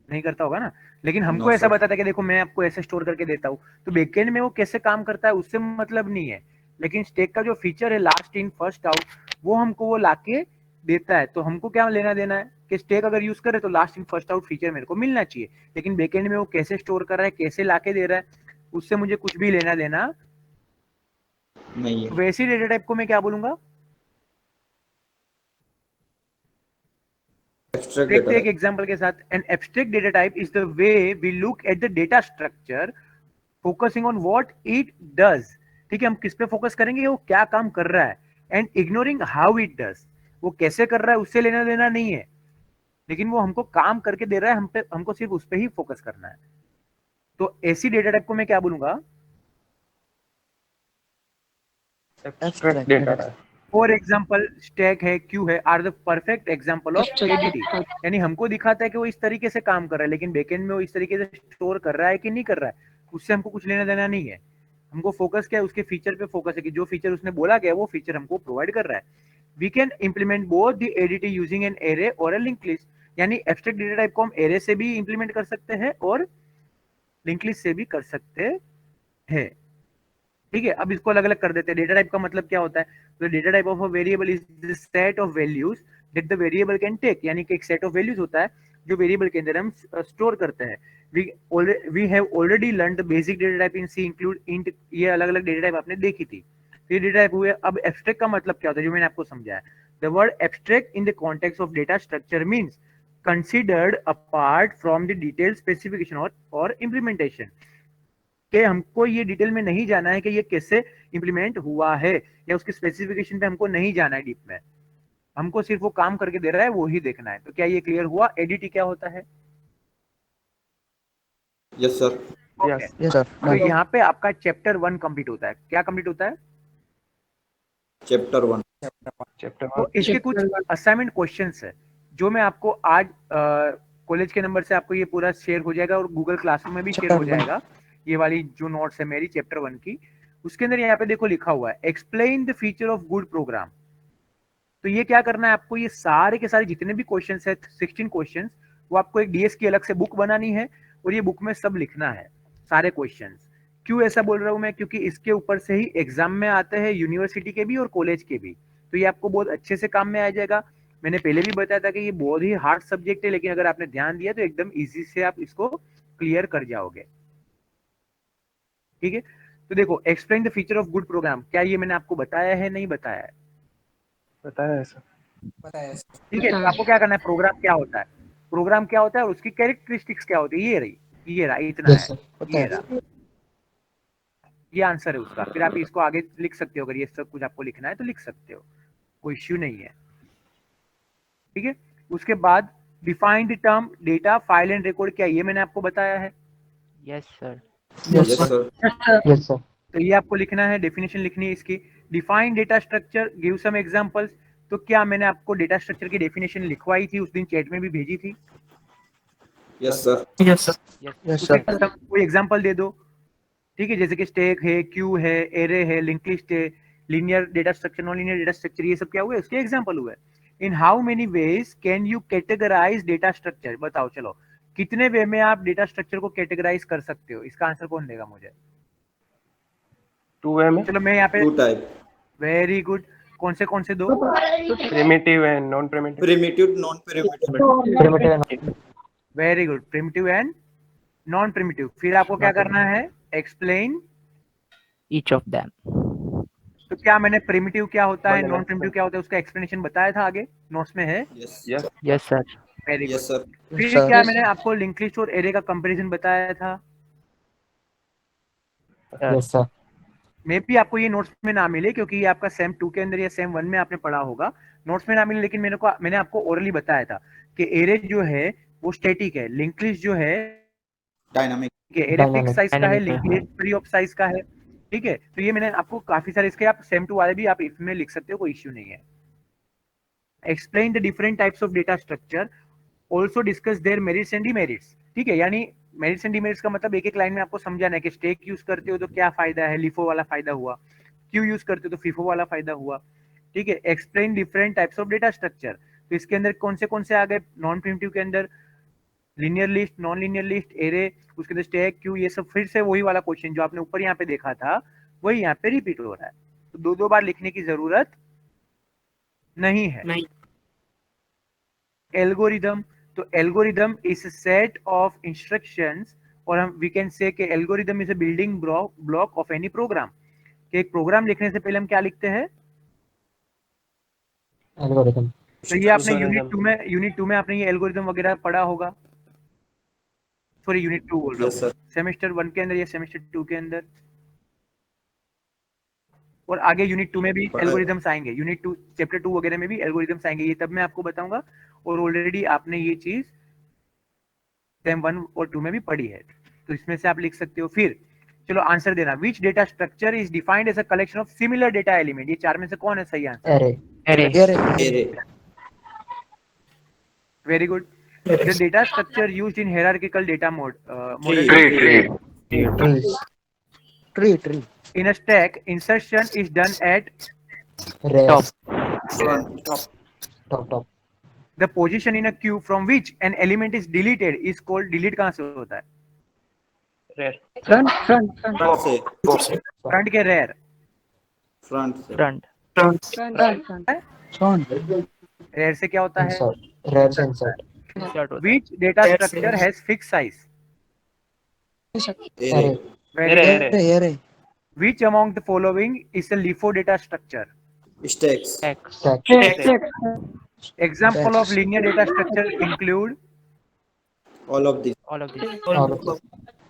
नहीं करता होगा ना। लेकिन हमको No, ऐसा sir. बताता है कि देखो मैं आपको ऐसे स्टोर करके देता हूँ, तो बैकएंड में वो कैसे काम करता है उससे मतलब नहीं है, लेकिन स्टैक का जो फीचर है लास्ट इन फर्स्ट आउट, वो हमको वो लाके देता है। तो हमको क्या लेना देना है कि स्टैक अगर यूज करे तो last in first out feature मेरे को मिलना चाहिए, लेकिन बैकएंड में वो कैसे स्टोर कर रहा है, कैसे लाके दे रहा है, उससे मुझे कुछ भी लेना देना नहीं है. वैसी डेटा टाइप को मैं क्या बोलूंगा? Abstract देखते हैं एक data. एग्जांपल के साथ। An abstract data type is the way we look at the data structure focusing on what it does. ठीक है, हम किस पे फोकस करेंगे, वो क्या काम कर रहा है, and ignoring how it does. वो कैसे कर रहा है उससे लेना देना नहीं है, लेकिन वो हमको काम करके दे रहा है, हमको सिर्फ उस पे ही फोकस करना है। तो ऐसी डेटा टाइप को मैं क्या बोलूंगा? Abstract data type. For example stack है, क्यू है, are the perfect example of Abstract ADT. यानी हमको दिखाता है कि वो इस तरीके से काम कर रहा है, लेकिन बैकएंड में वो इस तरीके से स्टोर कर रहा है कि नहीं कर रहा है, उससे हमको कुछ लेना देना नहीं है। हमको फोकस क्या है, उसके फीचर पे फोकस है कि जो फीचर उसने बोला गया वो फीचर हमको प्रोवाइड कर रहा है। We can implement both the ADT using an array और अ लिंक लिस्ट। यानी एब्स्ट्रैक्ट डेटा टाइप को हम एरे से भी इंप्लीमेंट कर सकते हैं और लिंक लिस्ट से भी कर सकते हैं। ठीक है, अब इसको अलग अलग कर देते हैं। डेटा टाइप का मतलब क्या होता है? तो data type of a variable is the set of values that the variable can take. यानी कि एक सेट ऑफ वैल्यूज होता है जो वेरिएबल के अंदर हम स्टोर करते हैं। We have already learn the basic data type in C include int. ये अलग अलग डेटा टाइप आपने देखी थी, तो ये डेटा टाइप हुए। अब एब्स्ट्रैक्ट का मतलब क्या होता है, जो मैंने आपको समझाया। The word abstract in the context of data structure means considered apart from the detail specification और इम्प्लीमेंटेशन। कि हमको ये डिटेल में नहीं जाना है कि ये कैसे इंप्लीमेंट हुआ है, या उसके स्पेसिफिकेशन पे हमको नहीं जाना है डीप में, हमको सिर्फ वो काम करके दे रहा है वो ही देखना है। तो क्या ये क्लियर हुआ एडीटी क्या होता है? Yes, sir. Okay. Yes. Yes, sir. तो यहाँ पे आपका चैप्टर 1 कंप्लीट होता है। क्या कंप्लीट होता है? Chapter 1. Chapter तो 1. इसके कुछ असाइनमेंट क्वेश्चंस है जो मैं आपको आज कॉलेज के नंबर से आपको ये पूरा शेयर हो जाएगा और गूगल क्लासरूम में भी शेयर हो Chapter one. जाएगा। ये वाली जो नोट्स है मेरी चैप्टर 1 की, उसके अंदर यहाँ पे देखो लिखा हुआ है explain the feature of good program. तो ये क्या करना है आपको, ये सारे के सारे जितने भी क्वेश्चंस है 16 क्वेश्चंस, वो आपको एक डीएस की अलग से बुक बनानी है और ये बुक में सब लिखना है सारे क्वेश्चंस। क्यों ऐसा बोल रहा हूं मैं? क्योंकि इसके ऊपर से ही एग्जाम में आते हैं यूनिवर्सिटी के भी और कॉलेज के भी, तो ये आपको बहुत अच्छे से काम में आ जाएगा। मैंने पहले भी बताया था कि ये बहुत ही हार्ड सब्जेक्ट है, लेकिन अगर आपने ध्यान दिया तो एकदम इजी से आप इसको क्लियर कर जाओगे। ठीक है, तो देखो explain the feature of good program, क्या ये मैंने आपको बताया है, नहीं बताया है? बताया है सर. ठीक है, तो आपको क्या करना है, प्रोग्राम क्या होता है, प्रोग्राम क्या होता है और उसकी कैरेक्टरिस्टिक्स क्या होती है, ये रही, ये रहा, इतना Yes, है, sir. पता ये है. रहा, ये आंसर है उसका। फिर आप इसको आगे लिख सकते हो, अगर ये सब कुछ आपको लिखना है तो लिख सकते हो, कोई इश्यू नहीं है। ठीक है, उसके बाद define the term data file and record, क्या ये मैंने आपको बताया है? Yes, sir. Yes, Yes, sir. sir. Yes, sir. तो ये आपको लिखना है, डेफिनेशन लिखनी है इसकी। Define data structure, give some examples. तो क्या मैंने आपको डेटा स्ट्रक्चर की डेफिनेशन लिखवाई थी, उस दिन चैट में भी भेजी थी? Yes, sir. Yes, sir. Yes. Yes, उसके sir. कोई एग्जांपल दे दो। ठीक है, जैसे कि स्टैक है, क्यू है, एरे है, लिंक लिस्ट है, linear data structure, non linear data structure, ये सब क्या हुए, उसके एग्जांपल हुए। In how many ways can you categorize data structure? बताओ चलो, कितने वे में आप डेटा स्ट्रक्चर को कैटेगराइज कर सकते हो? इसका आंसर कौन देगा मुझे? 2 में चलो मैं यहाँ पे, Two type. वेरी गुड, कौन से दो? primitive and non-primitive. Primitive, non-primitive. Very good, primitive and non primitive. फिर आपको क्या करना है, एक्सप्लेन। Each of them. तो क्या मैंने प्रिमिटिव क्या होता है, One नॉन प्रिमिटिव क्या होता है, उसका एक्सप्लेनेशन बताया था आगे नोट्स में है। Yes. Yes. Yes, sir. Very Yes, good. sir. फिर sir. क्या मैंने आपको लिंक लिस्ट और एरे का कंपैरिजन बताया था? Yes, sir. मे भी आपको ये नोट्स में ना मिले क्योंकि ये आपका सेम 2 के अंदर या सेम 1 में आपने पढ़ा होगा, नोट्स में ना मिले, लेकिन मैंने आपको ओरली बताया था कि एरे जो है वो स्टैटिक है, लिंक लिस्ट जो है dynamic array fix Dynamic. Size का है, Dynamic लिंक है। लिस्ट फ्री ऑफ साइज का है। ठीक है, तो ये मैंने आपको काफी सारे इसके, आप सेम 2 वाले भी आप इसमें लिख सकते हो, कोई इश्यू नहीं है। Explain the different types of data structure, also discuss their merits and demerits. ठीक है, यानी मेरिट्स एंड डिमेरिट्स का मतलब एक एक लाइन में आपको समझाना है कि स्टैक यूज करते हो तो क्या फायदा है, लिफो वाला फायदा हुआ, क्यू यूज करते हो तो फीफो वाला फायदा हुआ। ठीक है, explain different types of data structure, तो इसके अंदर कौन से आ गए, नॉन प्रिमिटिव के अंदर linear list, non linear list, array, उसके अंदर स्टैक, क्यू, ये सब फिर से वही वाला क्वेश्चन जो आपने ऊपर यहाँ पे देखा था वही यहाँ पे रिपीट हो रहा है, तो दो दो बार लिखने की जरूरत नहीं है। नहीं। एल्गोरिदम, तो algorithm is a set of instructions, और हम वी कैन से कि algorithm is a building block of any program, कि एक प्रोग्राम लिखने से पहले हम क्या लिखते हैं, Algorithm. तो ये आपने यूनिट 2 में आपने ये एल्गोरिदम वगैरह पढ़ा होगा, सॉरी यूनिट 2 बोल रहा यस हूँ, सर सेमेस्टर 1 के अंदर या सेमेस्टर 2 के अंदर, और आगे यूनिट 2 में भी पढ़ा है। एल्गोरिदम्स आएंगे, यूनिट 2 चैप्टर 2 वगैरह में भी एल्गोरिदम्स आएंगे, ये तब मैं आपको बताऊंगा, और ऑलरेडी आपने ये चीज सेम 1 और 2 में भी पढ़ी है, तो इसमें से आप लिख सकते हो। फिर चलो आंसर देना, which data structure is defined as a collection of similar data element, ये चार में से कौन है सही answer? Array. Array. Array. Array very good. The data structure used in hierarchical data model, Trees. Tree. in a stack insertion is done at Rest. Front Top. the position in a queue from which an element is deleted is called, delete कहाँ से होता है? Front से front के rare, front से Front. Front. Rare से क्या होता है? Insert. Rest insert. Insert होता है। Which data structure has fixed size? Array Array. Very good. Array. Which among the following is a LIFO data structure? Stacks Stacks. Stack. Example of linear data structure include all of this All of these.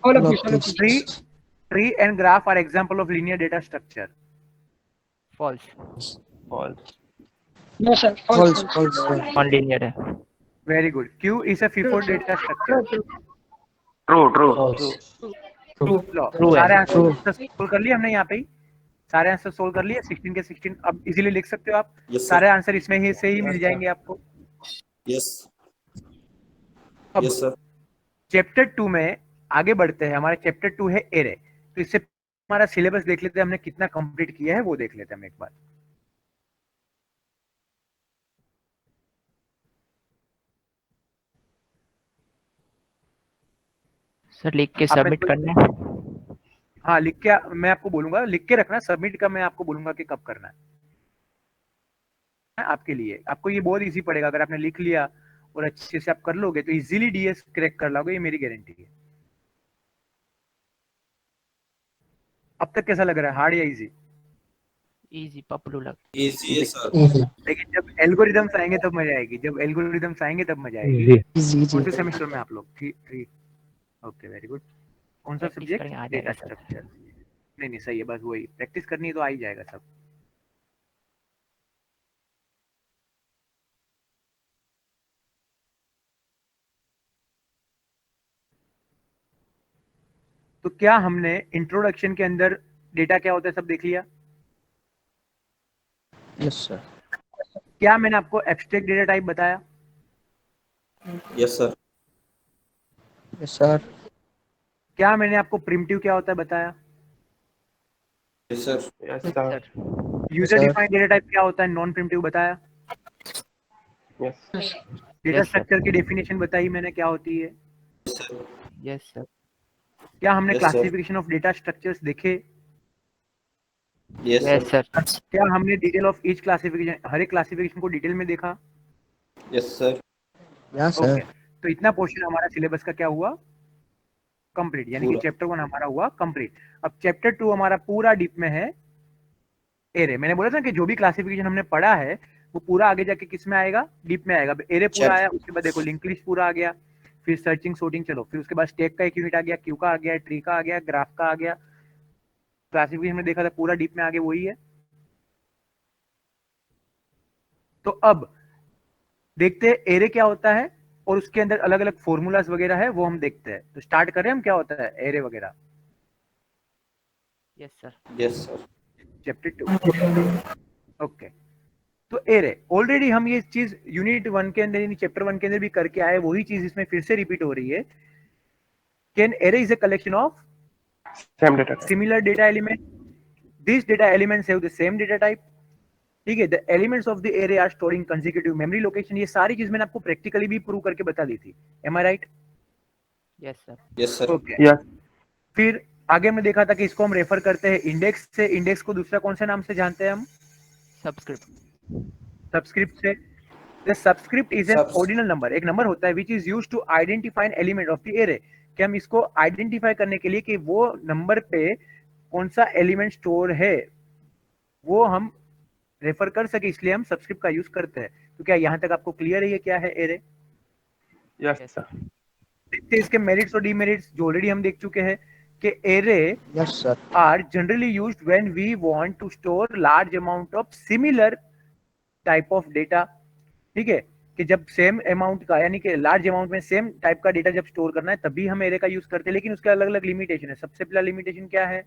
All of these. tree and graph are example of linear data structure. False. False. Non-linear है। Very good. Q is a FIFO data structure. False. Low, True है। सारे answer solve कर लिए हमने यहाँ पे ही, सारे answer solve कर लिए 16 के 16, अब इजीली लिख सकते हो आप, यस सारे आंसर इसमें ही से ही मिल जाएंगे आपको। यस अब यस सर चैप्टर 2 में आगे बढ़ते हैं, हमारा चैप्टर 2 है एरे, तो इससे हमारा सिलेबस देख लेते हैं, हमने कितना कंप्लीट किया है वो देख लेते हैं हम एक बार। सर लिख के आपने सबमिट कोई- करना है। हाँ लिख के मैं आपको बोलूंगा, लिख के रखना, सबमिट का मैं आपको बोलूंगा कि कब करना है आपके लिए। आपको ये बहुत इजी पड़ेगा, अगर आपने लिख लिया और अच्छे से आप कर लोगे तो इजीली डीएस क्रैक कर लोगे, ये मेरी गारंटी है। अब तक कैसा लग रहा है, हार्ड या इजी? इजी पपलू लग। इजी है सर Easy. लेकिन जब एल्गोरिदम्स आएंगे तब मजा आएगी, जब एल्गोरिदम्स आएंगे तब मजा आएगी। Easy. कौन से सेमेस्टर में आप लोग? थ्री। Okay very good. कौन सा Practice सब्जेक्ट? करेंगे, आ डेटा जाएगा सर। स्ट्रक्चर। नहीं सही है, बस वही प्रैक्टिस करनी है तो आ ही जाएगा सब। तो क्या हमने इंट्रोडक्शन के अंदर डेटा क्या होता है सब देख लिया? Yes, sir. क्या मैंने आपको एब्स्ट्रैक्ट डेटा टाइप बताया? Yes sir Yes, sir. क्या मैंने आपको प्रिमिटिव क्या होता है बताया? Yes sir sir user sir. Defined data type क्या होता है? नॉन प्रिमिटिव बताया। Data Yes, sir. स्ट्रक्चर की डेफिनेशन बताई मैंने क्या होती है। Yes sir. क्या हमने Yes, sir. Classification of data structures देखे? Yes yes sir sir. क्या हमने डिटेल ऑफ ईच क्लासिफिकेशन, हर एक क्लासिफिकेशन को डिटेल में देखा? Yes sir Yeah, sir. Okay, तो इतना पोर्शन हमारा सिलेबस का क्या हुआ? कंप्लीट, यानी कि पूरा। चैप्टर 1 हमारा हुआ कंप्लीट। अब चैप्टर 2 हमारा पूरा डीप में है एरे। मैंने बोला था कि जो भी क्लासिफिकेशन हमने पढ़ा है वो पूरा आगे जाके किस में आएगा? डीप में आएगा। एरे पूरा आया, उसके बाद देखो लिंक लिस्ट पूरा आ गया, फिर सर्चिंग सॉर्टिंग, चलो फिर उसके बाद स्टैक का एक यूनिट आ गया, क्यू का आ गया, ट्री का आ गया, ग्राफ का आ गया, क्लासिफिकेशन में देखा था पूरा डीप में आगे वही है। तो अब देखते हैं एरे क्या होता है और उसके अंदर अलग अलग फॉर्मूलाज वगैरह है वो हम देखते हैं। तो स्टार्ट करें हम क्या होता है एरे वगैरह। Yes, sir. Yes, sir. Chapter 2 okay. तो एरे ऑलरेडी हम ये चीज यूनिट 1 के अंदर चैप्टर 1 के अंदर भी करके आए, वही चीज इसमें फिर से रिपीट हो रही है। Can array is a collection of Same data type. similar data element. These data elements have the same data type. ठीक है, the elements of the array are stored in consecutive memory location. ये सारी चीज मैंने आपको practically भी prove करके बता दी थी। Am I right? Yes, sir. Yes, sir. Okay. Yes. फिर आगे हमने देखा था कि इसको हम रेफर करते हैं इंडेक्स से। इंडेक्स को दूसरा कौन से नाम से जानते हैं हम? Subscript. सबस्क्रिप्ट से। The subscript is an Subs- ordinal number, एक नंबर होता है which is used to identify an element of the array, कि हम इसको आइडेंटिफाई करने के लिए कि वो नंबर पे कौन सा एलिमेंट स्टोर है वो हम रेफर कर सके, इसलिए हम सबस्क्रिप्ट का यूज करते हैं। तो क्या यहां तक आपको क्लियर है ये क्या है एरे? Yes, Yes, sir. देखते हैं इसके मेरिट्स और डीमेरिट्स जो ऑलरेडी हम देख चुके हैं कि array Yes, sir. are generally used when we want to store large amount of similar type of data। ठीक है, कि जब सेम अमाउंट का यानी कि लार्ज अमाउंट में सेम टाइप का डेटा जब स्टोर करना है तभी हम एरे का यूज करते हैं। लेकिन उसके अलग अलग लिमिटेशन है। सबसे पहला लिमिटेशन क्या है?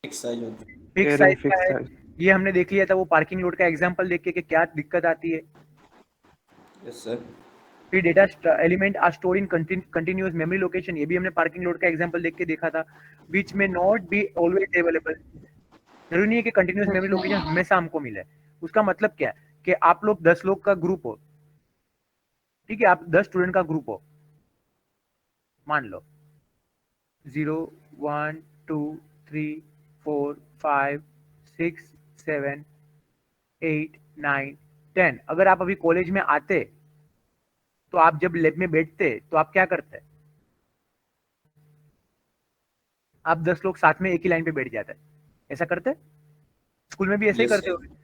Fixed size होता है. फिक्स Array साइज का fixed है। size. ये हमने देख लिया था वो पार्किंग लोड का एग्जांपल देख के कि क्या दिक्कत आती है। Yes, sir. फिर data element are store in continuous memory location, ये भी हमने पार्किंग लोड का एग्जांपल देख के देखा था। बीच में नॉट बी ऑलवेज अवेलेबल, जरूरी नहीं है कि कंटिन्यूअस मेमोरी लोकेशन हमेशा हमको मिले। उसका मतलब क्या है कि आप लोग 10 लोग का ग्रुप हो, ठीक है, आप 10 स्टूडेंट का ग्रुप हो, मान लो 0 1 2 3 4 5 6 7 8 9 10। अगर आप अभी कॉलेज में आते तो आप जब लैब में बैठते तो आप क्या करते? आप 10 लोग साथ में एक ही लाइन पे बैठ जाते, ऐसा करते? स्कूल में भी ऐसे ही Yes, करते sir. हो?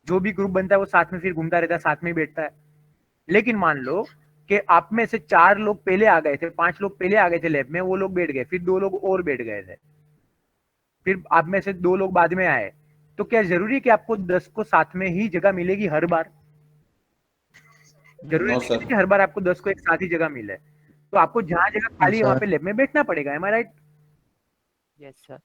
जो भी ग्रुप बनता है वो साथ में फिर घूमता रहता है, साथ में ही बैठता है। लेकिन मान लो कि आप में से 4 लोग पहले आ गए थे, 5 लोग पहले आ गए थे लैब में, वो लोग बैठ गए, फिर 2 लोग और बैठ गए थे, फिर आप में से 2 लोग बाद में आए। तो क्या जरूरी है कि आपको 10 को साथ में ही जगह मिलेगी हर बार? जरूरी No, नहीं sir. है कि हर बार आपको 10 को एक साथ ही जगह मिले। तो आपको जहां जगह खाली है वहां पे लैब में बैठना पड़ेगा। एम आई राइट? Yes, sir.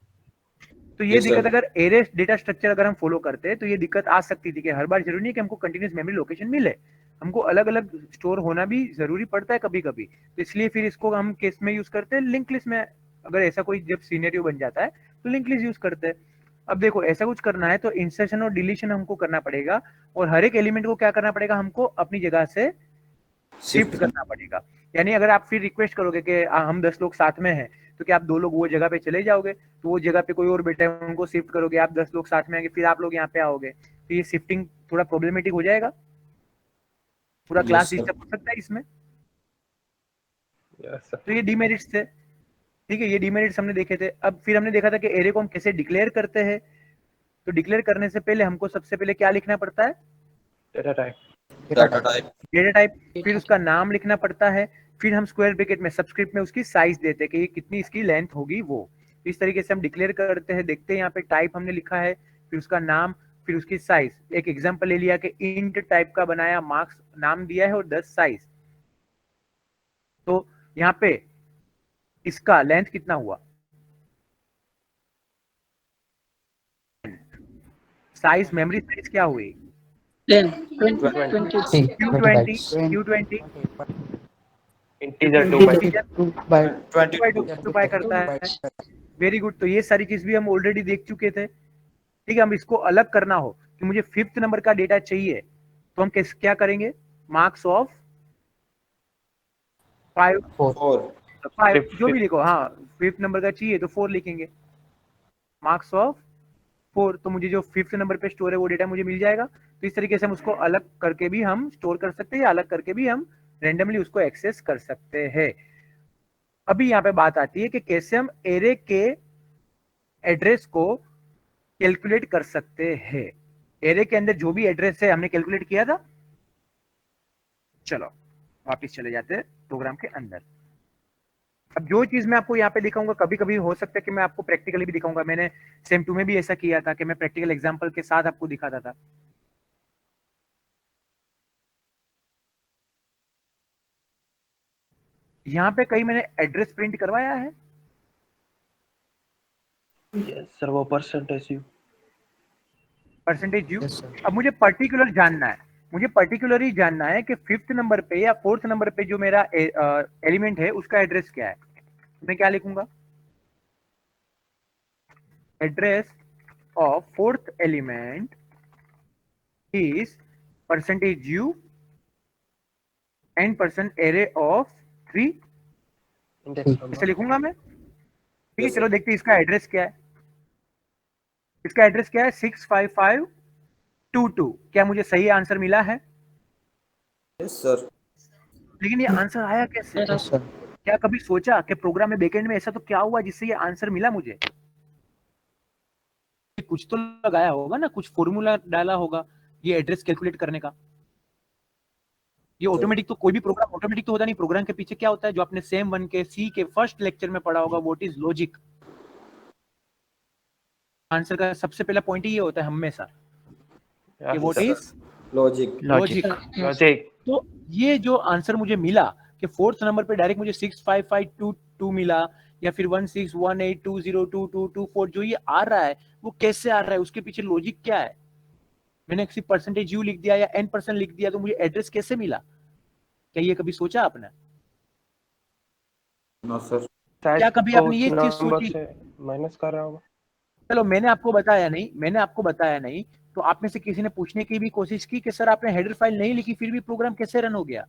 तो ये Yes, दिक्कत sir. अगर एरे डेटा स्ट्रक्चर अगर हम फॉलो करते हैं तो ये दिक्कत आ सकती थी कि हर बार जरूरी नहीं कि हमको कंटिन्यूस मेमोरी लोकेशन मिले, हमको अलग अलग स्टोर होना भी जरूरी पड़ता है कभी कभी। तो इसलिए फिर इसको हम केस में यूज करते हैं लिंक लिस्ट में। अगर ऐसा कोई जब सिनेरियो बन जाता है तो लिंक लिस्ट यूज करते हैं। अब देखो ऐसा कुछ करना है तो इंसर्शन और डिलीशन हमको करना पड़ेगा और हर एक एलिमेंट को क्या करना पड़ेगा, हमको अपनी जगह से शिफ्ट Shift. करना पड़ेगा। यानी अगर आप फिर रिक्वेस्ट करोगे कि हम 10 लोग साथ में हैं तो क्या आप 2 लोग वो जगह पे चले जाओगे, तो वो जगह पे कोई और बैठा है उनको शिफ्ट करोगे, आप 10 लोग साथ में आएंगे, फिर आप लोग यहाँ पे आओगे, तो ये शिफ्टिंग थोड़ा प्रॉब्लमेटिक हो जाएगा, पूरा Yes, क्लास sir. डिस्टर्ब हो सकता है इसमें। Yes, sir. तो ये डिमेरिट्स थे। ठीक है, ये डिमेरिट्स हमने देखे थे। अब फिर हमने देखा था कि एरे को हम कैसे डिक्लेयर करते हैं। तो डिक्लेयर करने से पहले हमको सबसे पहले क्या लिखना पड़ता है? Data type. Data type. Data type, फिर उसका नाम लिखना पड़ता है, फिर हम स्क्वायर ब्रैकेट में सबस्क्रिप्ट में उसकी साइज देते हैं कि ये कितनी इसकी लेंथ होगी वो। इस तरीके से हम डिक्लेयर करते हैं। देखते हैं यहाँ पे टाइप हमने लिखा है, फिर उसका नाम, फिर उसकी साइज। एक एग्जांपल ले लिया कि इंट टाइप का बनाया, मार्क्स नाम दिया है और 10 साइज। तो यहाँ पे इसका लेंथ कितना हुआ, साइज, मेमोरी साइज क्या हुई? 20. Q20, Q20 Integer 2 by 2 by 22. 2 पाई करता है। Very good. तो ये सारी चीज भी हम ऑलरेडी देख चुके थे। ठीक है, हम इसको अलग करना हो कि मुझे 5th नंबर का डेटा चाहिए तो हम क्या करेंगे? Marks of 5 4. 5 जो भी लिखो, हाँ 5th नंबर का चाहिए तो 4 लिखेंगे, मार्क्स ऑफ 4। तो मुझे जो 5th नंबर पे स्टोर है वो डेटा मुझे मिल जाएगा। तो इस तरीके से हम उसको अलग करके भी हम स्टोर कर सकते हैं या अलग करके भी हम रेंडमली उसको एक्सेस कर सकते हैं। अभी यहाँ पे बात आती है कि कैसे हम एरे के एड्रेस को कैलकुलेट कर सकते हैं। एरे के अंदर जो भी एड्रेस है हमने कैलकुलेट किया था। चलो वापस चले जाते हैं प्रोग्राम के अंदर। अब जो चीज मैं आपको यहाँ पे दिखाऊंगा, कभी कभी हो सकता है कि मैं आपको प्रैक्टिकली भी दिखाऊंगा। मैंने सेम 2 में भी ऐसा किया था कि मैं प्रैक्टिकल एग्जांपल के साथ आपको दिखाता था। यहाँ पे कहीं मैंने एड्रेस प्रिंट करवाया है? यस सर, वो percentage you. Percentage you. Yes, sir. अब मुझे पर्टिकुलर जानना है, मुझे पर्टिकुलर ही जानना है कि 5th नंबर पे या 4th नंबर पे जो मेरा एलिमेंट है उसका एड्रेस क्या है। मैं क्या लिखूंगा? Address of 4th element is percentage u and percent array of 3। Index ऐसे नंबर। लिखूंगा मैं? ठीक है, Yes, sir. चलो देखते हैं इसका एड्रेस क्या है। इसका एड्रेस क्या है? 65522। क्या मुझे सही आंसर मिला है? Yes, sir. लेकिन ये आंसर आया कैसे? Yes, sir. क्या कभी सोचा कि प्रोग्राम में बैकएंड में ऐसा तो क्या हुआ जिससे ये आंसर मिला मुझे? कुछ तो लगाया होगा ना, कुछ फॉर्मूला डाला होगा ये एड्रेस कैलकुलेट करने का। ये ऑटोमेटिक तो कोई भी प्रोग्राम ऑटोमेटिक तो होता नहीं। प्रोग्राम के पीछे क्या होता है जो आपने सेम 1 के सी के फर्स्ट लेक्चर में पढ़ा होगा, व्हाट इज लॉजिक। आंसर का सबसे पहला पॉइंट ही ये होता है हमेशा कि what sir. Is Logic. Logic. Logic. तो ये जो आंसर मुझे मिला कि 4th नंबर पे डायरेक्ट मुझे 65522 मिला या फिर 1618202224 जो ये आ रहा है वो कैसे आ रहा है, उसके पीछे लॉजिक क्या है? मैंने किसी परसेंटेज यू लिख दिया या n% लिख दिया तो मुझे एड्रेस कैसे मिला? क्या ये कभी सोचा आपने? No, sir. क्या कभी आपने ये चीज सोची? माइनस कर रहा होगा। चलो मैंने आपको बताया नहीं, तो आप में से किसी ने पूछने की भी कोशिश की कि सर आपने हेडर फाइल नहीं लिखी फिर भी प्रोग्राम कैसे रन हो गया?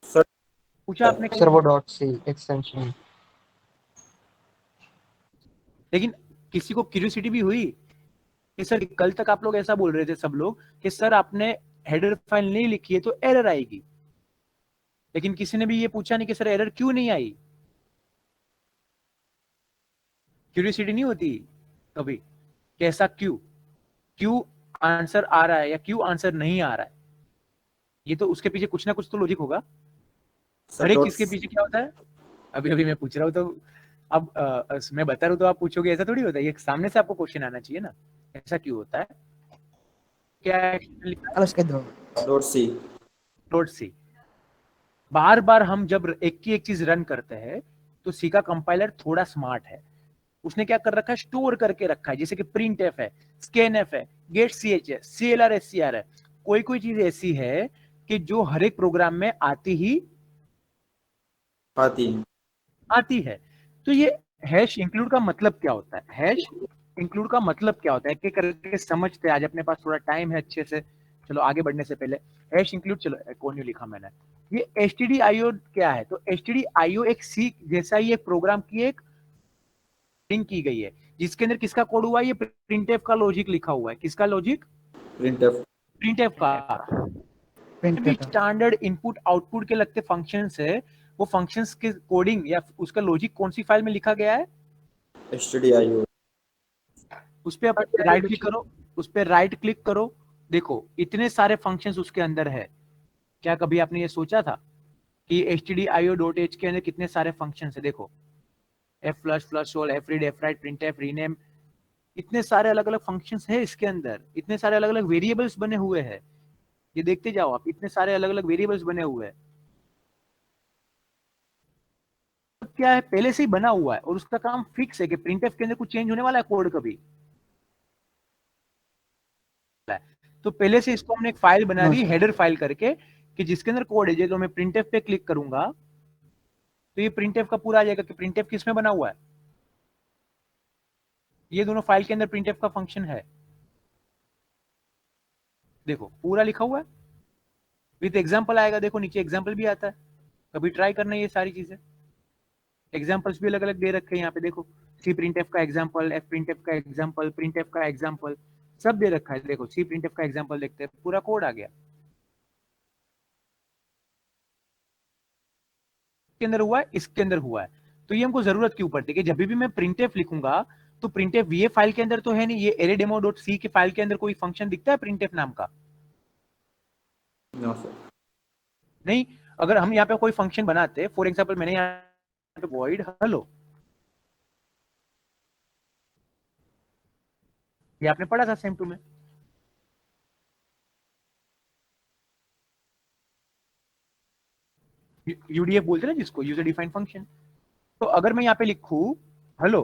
Sir. पूछा आपने? Sir, वो .c extension. लेकिन किसी को क्यूरियोसिटी भी हुई कि सर कल तक आप लोग ऐसा बोल रहे थे सब लोग कि सर आपने हेडर फाइल नहीं लिखी है तो एरर आएगी, लेकिन किसी ने भी ये पूछा नहीं कि सर एरर क्यों नहीं आई? क्यूरियोसिटी नहीं होती कभी कि ऐसा क्यों आंसर आ रहा है या क्यों आंसर नहीं आ रहा है? ये तो उसके पीछे कुछ ना कुछ तो लॉजिक होगा। Sir, हर एक dots. चीज के पीछे क्या होता है? अभी मैं पूछ रहा हूँ तो अब मैं बता रहा हूँ तो आप पूछोगे, ऐसा थोड़ी होता है। ये सामने से आपको क्वेश्चन आना चाहिए ना, ऐसा क्यों होता है? क्या लिखा है? Alas ka daw. Dot C. Dot C. बार बार हम जब एक की एक चीज रन करते हैं तो सी का कंपाइलर थोड़ा स्मार्ट है, उसने क्या कर रखा है? स्टोर करके रखा है। जैसे कि प्रिंट एफ है, स्कैन एफ है, गेट सी एच है, CLR SCR है। कोई चीज ऐसी है कि जो हर एक प्रोग्राम में आती है। तो ये हैश इंक्लूड का मतलब क्या होता है? हैश इंक्लूड का मतलब क्या होता है एक एक करके समझते हैं। आज अपने पास थोड़ा टाइम है अच्छे से। चलो आगे बढ़ने से पहले हैश इंक्लूड, चलो कौन लिखा मैंने, ये stdio क्या है? तो stdio एक सी जैसा ही एक प्रोग्राम की एक लिंक की गई है जिसके अंदर किसका कोड हुआ है? ये प्रिंटफ का लॉजिक लिखा हुआ है। किसका लॉजिक? Printf. प्रिंटफ का। Print भी ka. स्टैंडर्ड इनपुट आउटपुट के लगते फंक्शंस है, वो फंक्शंस के कोडिंग या उसका लॉजिक कौन सी फाइल में लिखा गया है? Stdio. उस पे आप राइट क्लिक करो, उस पे राइट क्लिक करो, देखो इतने सारे फंक्शंस उसके अंदर है। क्या कभी आपने ये सोचा था कि stdio.h के अंदर कितने सारे फंक्शंस है? देखो f++, all, fread, fwrite, printf, rename, इतने सारे अलग अलग फंक्शंस है इसके अंदर। इतने सारे अलग अलग वेरिएबल्स बने हुए हैं, ये देखते जाओ आप, इतने सारे अलग अलग वेरिएबल्स बने हुए हैं। क्या है? पहले से ही बना हुआ है और उसका काम फिक्स है कि प्रिंटफ के अंदर कुछ चेंज होने वाला है कोड कभी? तो पहले से इसको हमने एक फाइल बना दी हेडर फाइल करके कि जिसके अंदर कोड है। जो मैं प्रिंटफ पे क्लिक करूंगा तो ये प्रिंटफ का पूरा आ जाएगा कि प्रिंटफ किसमें बना हुआ है। ये दोनों फाइल के अंदर प्रिंटफ का फंक्शन है, देखो पूरा लिखा हुआ है विद एग्जांपल आएगा। देखो नीचे एग्जांपल भी आता है, कभी ट्राई करना ये सारी चीजें। एग्जांपल्स भी अलग अलग दे रखे हैं यहाँ पे, देखो सी प्रिंटफ का एग्जांपल, एफ प्रिंटफ का एग्जांपल, प्रिंटफ का एग्जांपल, सब दे रखा है। देखो सी प्रिंटफ का एग्जांपल देखते हैं, पूरा कोड आ गया। इसके अंदर हुआ है, इसके अंदर हुआ है। तो ये हमको जरूरत क्यों पड़ती है कि जब भी मैं प्रिंटफ लिखूंगा तो प्रिंटफ ये फाइल के अंदर तो है नहीं, ये arraydemo.c के फाइल के अंदर कोई फंक्शन दिखता है प्रिंटफ नाम का? No, sir. नहीं। अगर हम यहाँ पे कोई फंक्शन बनाते, फॉर एग्जांपल मैंने यहाँ पे void hello, ये आपने पढ़ा था सेम टू में। यूडीएफ बोलते हैं ना जिसको, यूजर डिफाइंड फंक्शन। तो अगर मैं यहाँ पे लिखूं हेलो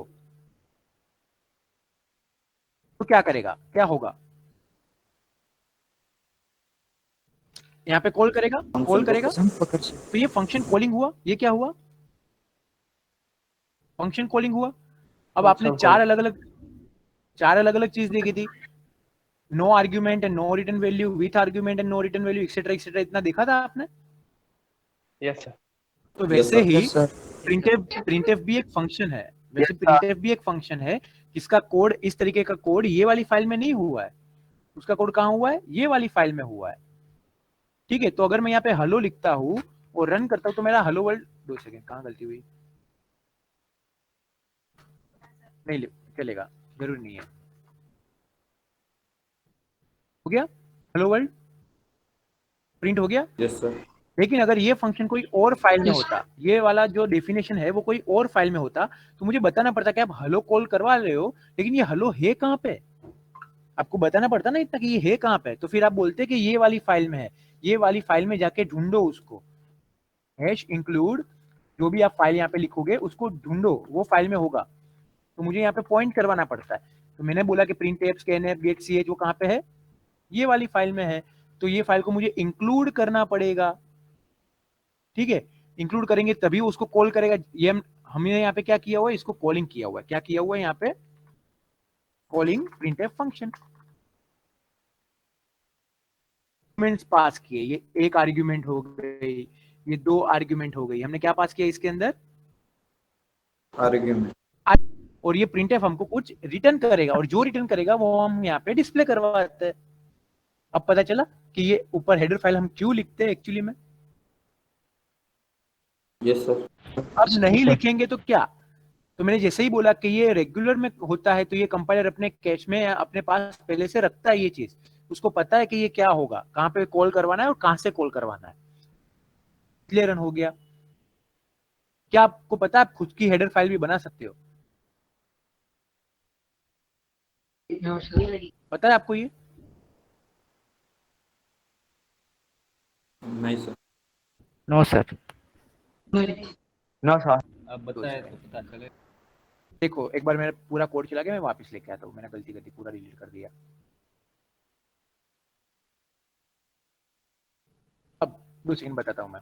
तो क्या करेगा, क्या होगा, यहाँ पे कॉल करेगा, कॉल करेगा, पकड़ से तो ये फंक्शन कॉलिंग हुआ, ये क्या हुआ, फंक्शन कॉलिंग हुआ। अब आपने चार अलग अलग चीज देखी थी, no argument and no return value, with argument and no return value, etcetera etcetera, इतना देखा था आपने। Yes sir. तो वैसे sir. ही यस सर प्रिंटफ भी एक फंक्शन है, वैसे प्रिंटफ भी एक फंक्शन है जिसका कोड, इस तरीके का कोड ये वाली फाइल में नहीं हुआ है, उसका कोड कहाँ हुआ है, ये वाली फाइल में हुआ है। ठीक है, तो अगर मैं यहाँ पे हेलो लिखता हूँ और रन करता हूँ तो मेरा हेलो वर्ल्ड, 2 सेकेंड कहाँ गलती हुई, नहीं चलेगा, जरूरी नहीं है, हो गया हेलो वर्ल्ड, प्रिंट हो गया। Yes, sir. लेकिन अगर ये फंक्शन कोई और फाइल में होता, ये वाला जो डेफिनेशन है वो कोई और फाइल में होता, तो मुझे बताना पड़ता कि आप हेलो कॉल करवा रहे हो, लेकिन ये हेलो है कहाँ पे, आपको बताना पड़ता ना इतना कि ये है कहाँ पे। तो फिर आप बोलते कि ये वाली फाइल में है, ये वाली फाइल में जाके ढूंढो उसको, हैश इंक्लूड, जो भी आप फाइल यहाँ पे लिखोगे उसको ढूंढो, वो फाइल में होगा। तो मुझे यहाँ पे पॉइंट करवाना पड़ता है। तो मैंने बोला कि printf scanf get ch वो कहाँ पे है, ये वाली फाइल में है, तो ये फाइल को मुझे इंक्लूड करना पड़ेगा। ठीक है, इंक्लूड करेंगे तभी उसको कॉल करेगा। ये हमने यहाँ पे क्या किया हुआ है, इसको कॉलिंग किया हुआ है, क्या किया हुआ है यहाँ पे, calling printf function, arguments pass किए, ये एक आर्ग्यूमेंट हो गई, ये 2 आर्ग्यूमेंट हो गई, हमने क्या पास किया इसके अंदर, Argument. और ये printf हमको कुछ रिटर्न करेगा, और जो रिटर्न करेगा वो हम यहाँ पे डिस्प्ले करवाते हैं। अब पता चला कि ये ऊपर हेडर फाइल हम क्यों लिखते हैं एक्चुअली में। Yes, sir. अब नहीं लिखेंगे तो क्या, तो मैंने जैसे ही बोला कि ये रेगुलर में होता है, तो ये कंपाइलर अपने कैश में अपने पास पहले से रखता है ये चीज, उसको पता है कि ये क्या होगा, कहाँ पे कॉल करवाना है और कहाँ से कॉल करवाना है। क्लियर रन हो गया। क्या आपको पता है आप खुद की हेडर फाइल भी बना सकते हो, पता है आपको ये, नहीं sir. No sir. No sir. अब बताए तो पता चले। देखो एक बार मेरा पूरा कोड चला गया, मैं वापस लेके आता हूँ, मैंने गलती कर दी, पूरा डिलीट कर दिया। अब 2 सेकंड बताता हूँ मैं,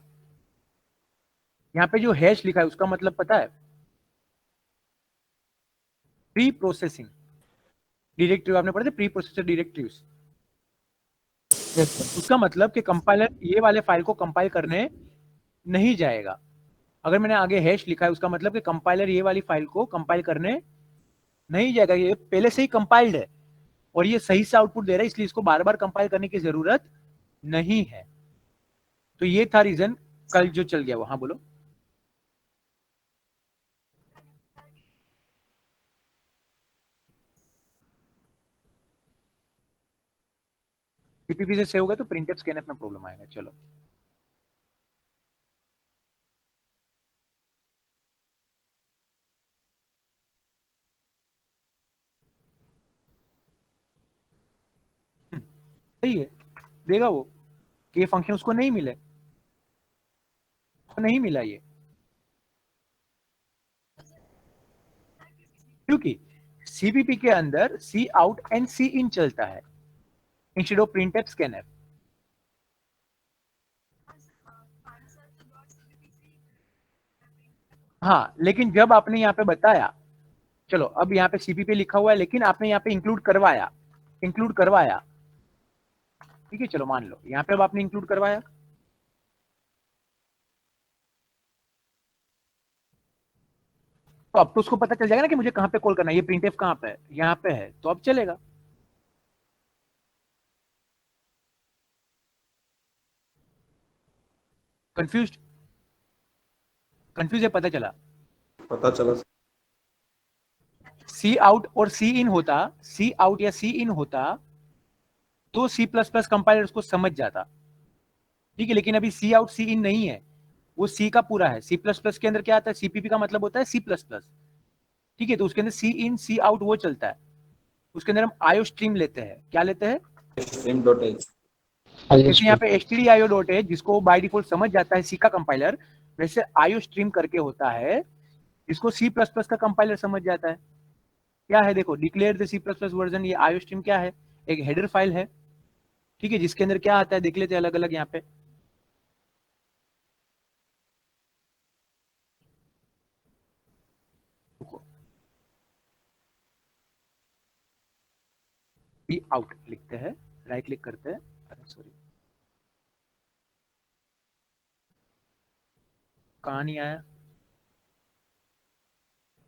यहाँ पे जो हैश लिखा है उसका मतलब पता है, प्री प्रोसेसिंग डायरेक्टिव, आपने पढ़े थे pre processor directives, yes sir उसका मतलब कि कंपाइलर ये वाले फाइल को कंपाइल करने नहीं जाएगा। अगर मैंने आगे हैश लिखा है उसका मतलब कि कंपाइलर ये वाली फाइल को कंपाइल करने नहीं जाएगा, ये पहले से ही कंपाइल्ड है और ये सही से आउटपुट दे रहा है, इसलिए इसको बार बार कंपाइल करने की जरूरत नहीं है। तो ये था रीजन कल जो चल गया वो। हाँ बोलो। पीपीपी से सेव होगा तो प्रिंटफ स्कैनफ में प्रॉब्लम आएगा। चलो सही है, देगा वो कि ये फंक्शन उसको नहीं मिले, उसको नहीं मिला ये, क्योंकि सीपीपी के अंदर सी आउट एंड सी इन चलता है इंस्टेड ऑफ प्रिंटफ स्कैनफ। हाँ लेकिन जब आपने यहाँ पे बताया, चलो अब यहाँ पे सीपीपी लिखा हुआ है लेकिन आपने यहाँ पे इंक्लूड करवाया, ठीक है चलो मान लो यहाँ पे अब आपने इंक्लूड करवाया, तो अब तो उसको पता चल जाएगा ना कि मुझे कहाँ पे कॉल करना है, ये प्रिंटफ कहाँ पे है, यहाँ पे है, तो अब चलेगा। कंफ्यूज है, पता चला। पता चला sir. सी आउट और सी इन होता, सी आउट या सी इन होता तो C++ कंपाइलर उसको समझ जाता, ठीक है, लेकिन अभी सी आउट सी इन नहीं है, वो सी का पूरा है। सी प्लस प्लस के अंदर क्या आता है, सीपीपी का मतलब होता है सी प्लस प्लस, ठीक है। तो उसके अंदर सी इन सी आउट वो चलता है, उसके अंदर हम आयो स्ट्रीम लेते हैं। क्या लेते हैं? stream.h जैसे यहाँ पे stdio डॉट है, जिसको बाय डिफॉल्ट समझ जाता है सी का कंपाइलर, वैसे आयो स्ट्रीम करके होता है जिसको सी प्लस प्लस का कंपाइलर समझ जाता है। क्या है देखो, declare the C plus plus version, ये आयो स्ट्रीम क्या है, एक हेडर फाइल है, ठीक है, जिसके अंदर क्या आता है देख लेते हैं अलग अलग यहाँ पे। बी आउट लिखते हैं, राइट क्लिक करते हैं, अरे सॉरी कहाँ नहीं आया,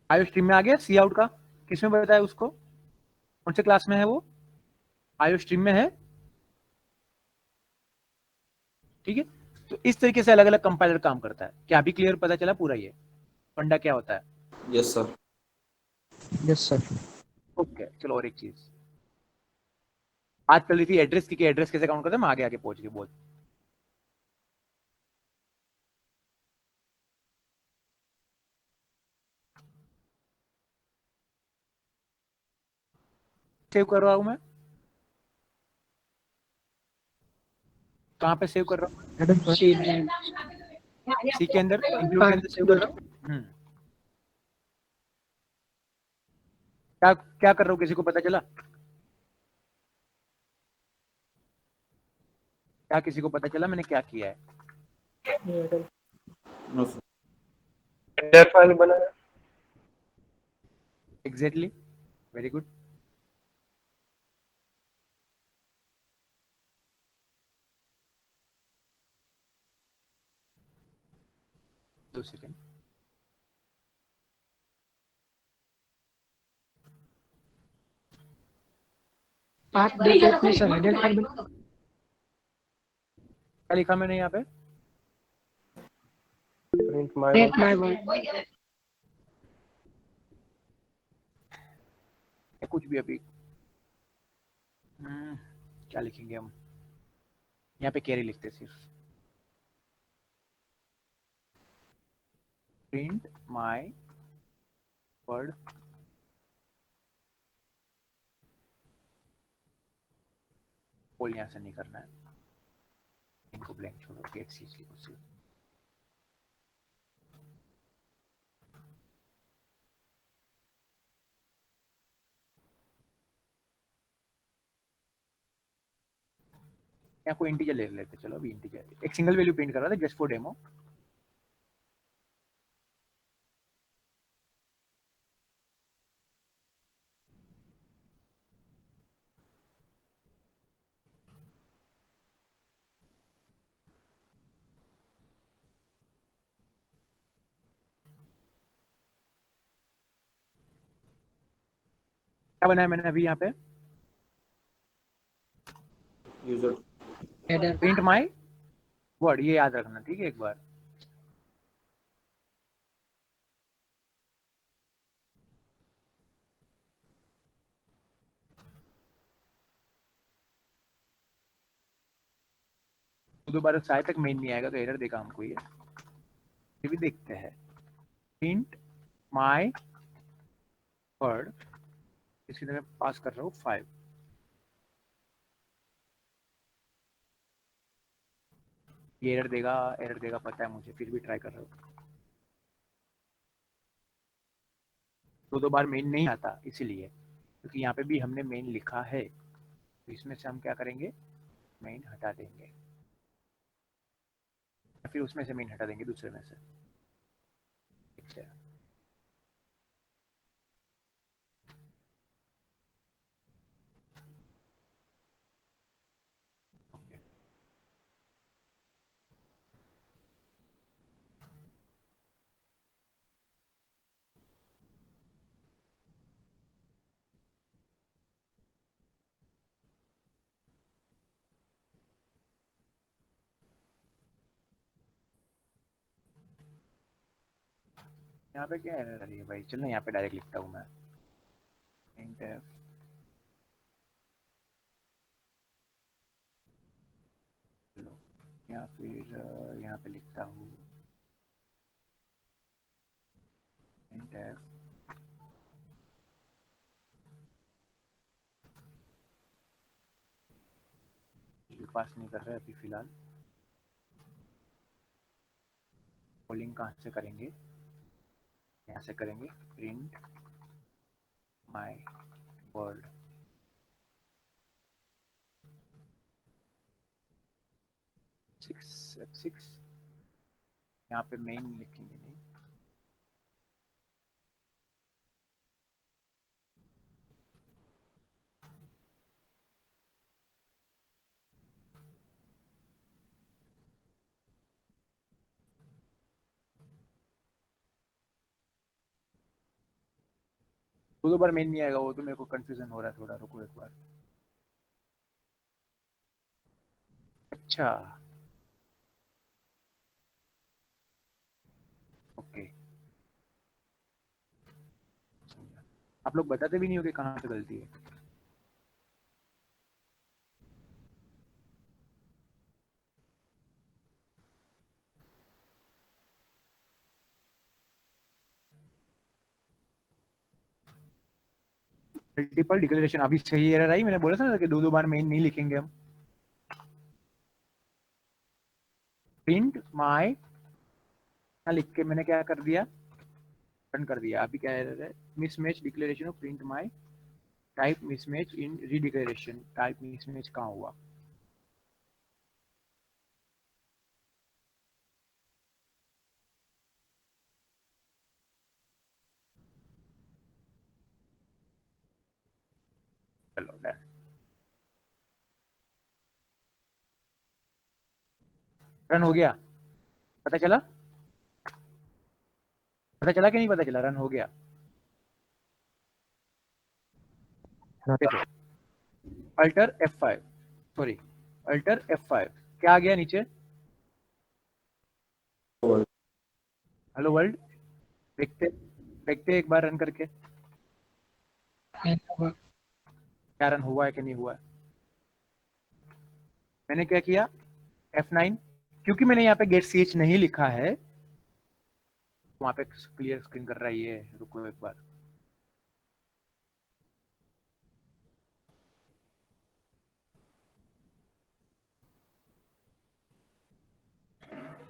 आयो स्ट्रीम में आ गया। सी आउट का किसमें बताया उसको, कौन से क्लास में है वो, आयो स्ट्रीम में है, ठीक है। तो इस तरीके से अलग अलग कंपाइलर काम करता है। क्या अभी क्लियर पता चला पूरा ये फंडा क्या होता है? yes sir yes sir. Okay चलो, और एक चीज आज चल रही थी एड्रेस की, एड्रेस कैसे काउंट करते हैं, मैं आगे आगे पहुंच गई बोल। सेव कर रहा हूं मैं, कहाँ पे सेव कर रहा हूँ? हेडर पर सी के अंदर, इंक्लूड के अंदर सेव कर रहा हूँ। क्या क्या कर रहा हूँ, किसी को पता चला? क्या किसी को पता चला मैंने क्या किया है? no sir हेडर फाइल बनाया। Exactly, very good. दो सेकेंड, पाथ डेट में सर हेडर फाइल बना। क्या लिखा मैंने यहाँ पे? Print my print my word. या कुछ भी अभी क्या लिखेंगे हम, यहाँ पे कैरी लिखते हैं सिर्फ, प्रिंट माय वर्ड, कोल यहाँ से नहीं करना है, इनको ब्लैंक छोड़ो, गेट सीज लिखो सिर्फ। यहाँ कोई इंटीजर ले लेते, चलो अभी इंटीजर एक सिंगल वैल्यू प्रिंट कर रहा था जस्ट फॉर डेमो। क्या बनाया मैंने अभी यहाँ पे, user header print my word, ये याद रखना ठीक है एक बार। दोबारा शायद तक मेन नहीं आएगा तो एरर देगा हमको ये भी देखते हैं। प्रिंट माय वर्ड, इसकी तरह पास कर रहा हूँ 5, ये एरर देगा, एरर देगा पता है मुझे, फिर भी ट्राई कर रहा हूँ। दो बार मेन नहीं आता इसीलिए, क्योंकि यहाँ पे भी हमने मेन लिखा है, तो इसमें से हम क्या करेंगे, मेन हटा देंगे, या फिर उसमें से मेन हटा देंगे दूसरे में से। अच्छा ओके, यहाँ पे क्या एरर आ रही है भाई, चलो यहाँ पे डायरेक्ट लिखता हूँ मैं, इंटर या फिर यहाँ पे लिखता हूँ printf पास नहीं कर रहे अभी फिलहाल। कॉलिंग कहाँ से करेंगे, यहाँ से करेंगे प्रिंट माय वर्ल्ड। F6 यहाँ पे मेन लिखेंगे नहीं, दो बार मेन नहीं आएगा, वो तो मेरे को कंफ्यूजन हो रहा है थोड़ा, रुको एक बार। अच्छा ओके, आप लोग बताते भी नहीं हो कि कहाँ पे गलती है। मल्टीपल डिक्लेरेशन अभी सही एरर आई, मैंने बोला था ना कि दो बार मेन नहीं लिखेंगे हम। प्रिंट माय लिख के मैंने क्या कर दिया, रन कर दिया। अभी क्या एरर है, mismatch declaration of print my type mismatch in redeclaration. Type mismatch कहाँ हुआ, चलो डन। रन हो गया, पता चला, पता चला कि नहीं पता चला, रन हो गया। देखो alter F5, sorry alter F5, क्या आ गया नीचे, World. Hello world. देखते देखते एक बार रन करके क्या रन हुआ है कि नहीं हुआ है। मैंने क्या किया, F9, क्योंकि मैंने यहाँ पे गेट ch नहीं लिखा है, वहां पे क्लियर स्क्रीन कर रहा है ये, रुको एक बार।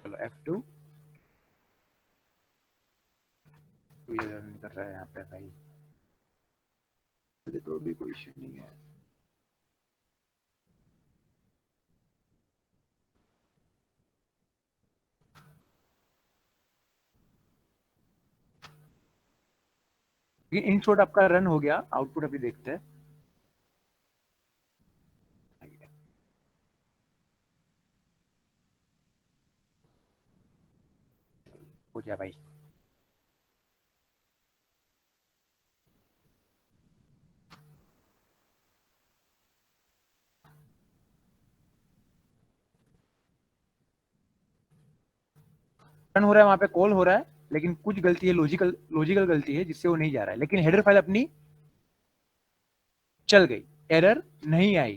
चलो F2, तो ये रन कर रहा है यहाँ पे भाई, तो भी कोई इश्यू नहीं है। इन शॉर्ट आपका रन हो गया, आउटपुट अभी देखते हैं। हो गया भाई, रन हो रहा है, वहां पे कॉल हो रहा है, लेकिन कुछ गलती है, लॉजिकल गलती है जिससे वो नहीं जा रहा है, लेकिन हेडर फाइल अपनी चल गई, एरर नहीं आई।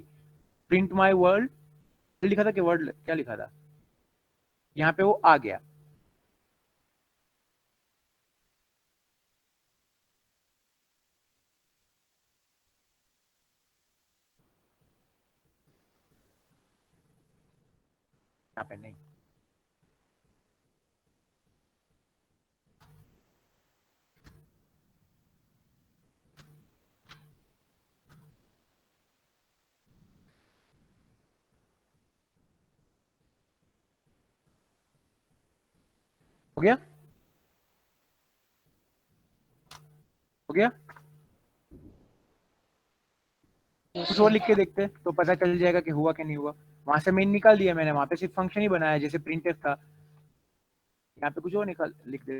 प्रिंट माय वर्ल्ड लिखा था कि वर्ल्ड क्या लिखा था, यहाँ पे वो आ गया। यहाँ पे नहीं, हो गया, हो गया। कुछ और लिख के देखते हैं तो पता चल जाएगा कि हुआ कि नहीं हुआ। वहां से मेन निकाल दिया मैंने, वहां पे सिर्फ फंक्शन ही बनाया जैसे प्रिंटफ था, यहाँ पे कुछ और निकाल लिख दे।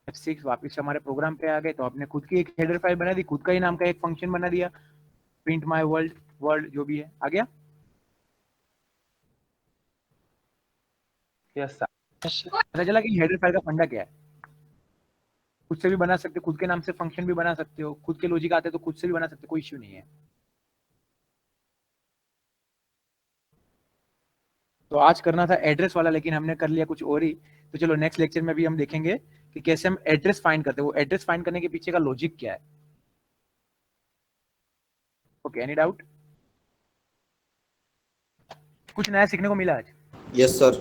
F6 वापस हमारे प्रोग्राम पे आ गए, तो आपने खुद की एक हेडर फाइल बना दी, खुद का ही नाम का एक फंक्शन बना दिया, प्रिंट माय वर्ल्ड, वर्ल्ड जो भी है आ गया। Yes sir. पता चला कि हेडर फाइल का फंडा क्या है, खुद से भी बना सकते, खुद के नाम से फंक्शन भी बना सकते हो, खुद के लॉजिक आते तो खुद से भी बना सकते, कोई इश्यू नहीं है। तो आज करना था एड्रेस वाला, लेकिन हमने कर लिया कुछ और ही। तो चलो नेक्स्ट लेक्चर में भी हम देखेंगे कि कैसे हम एड्रेस फाइंड करते हैं, वो एड्रेस फाइंड करने के पीछे का लॉजिक क्या है। Okay, any doubt? कुछ नया सीखने को मिला आज? Yes, sir.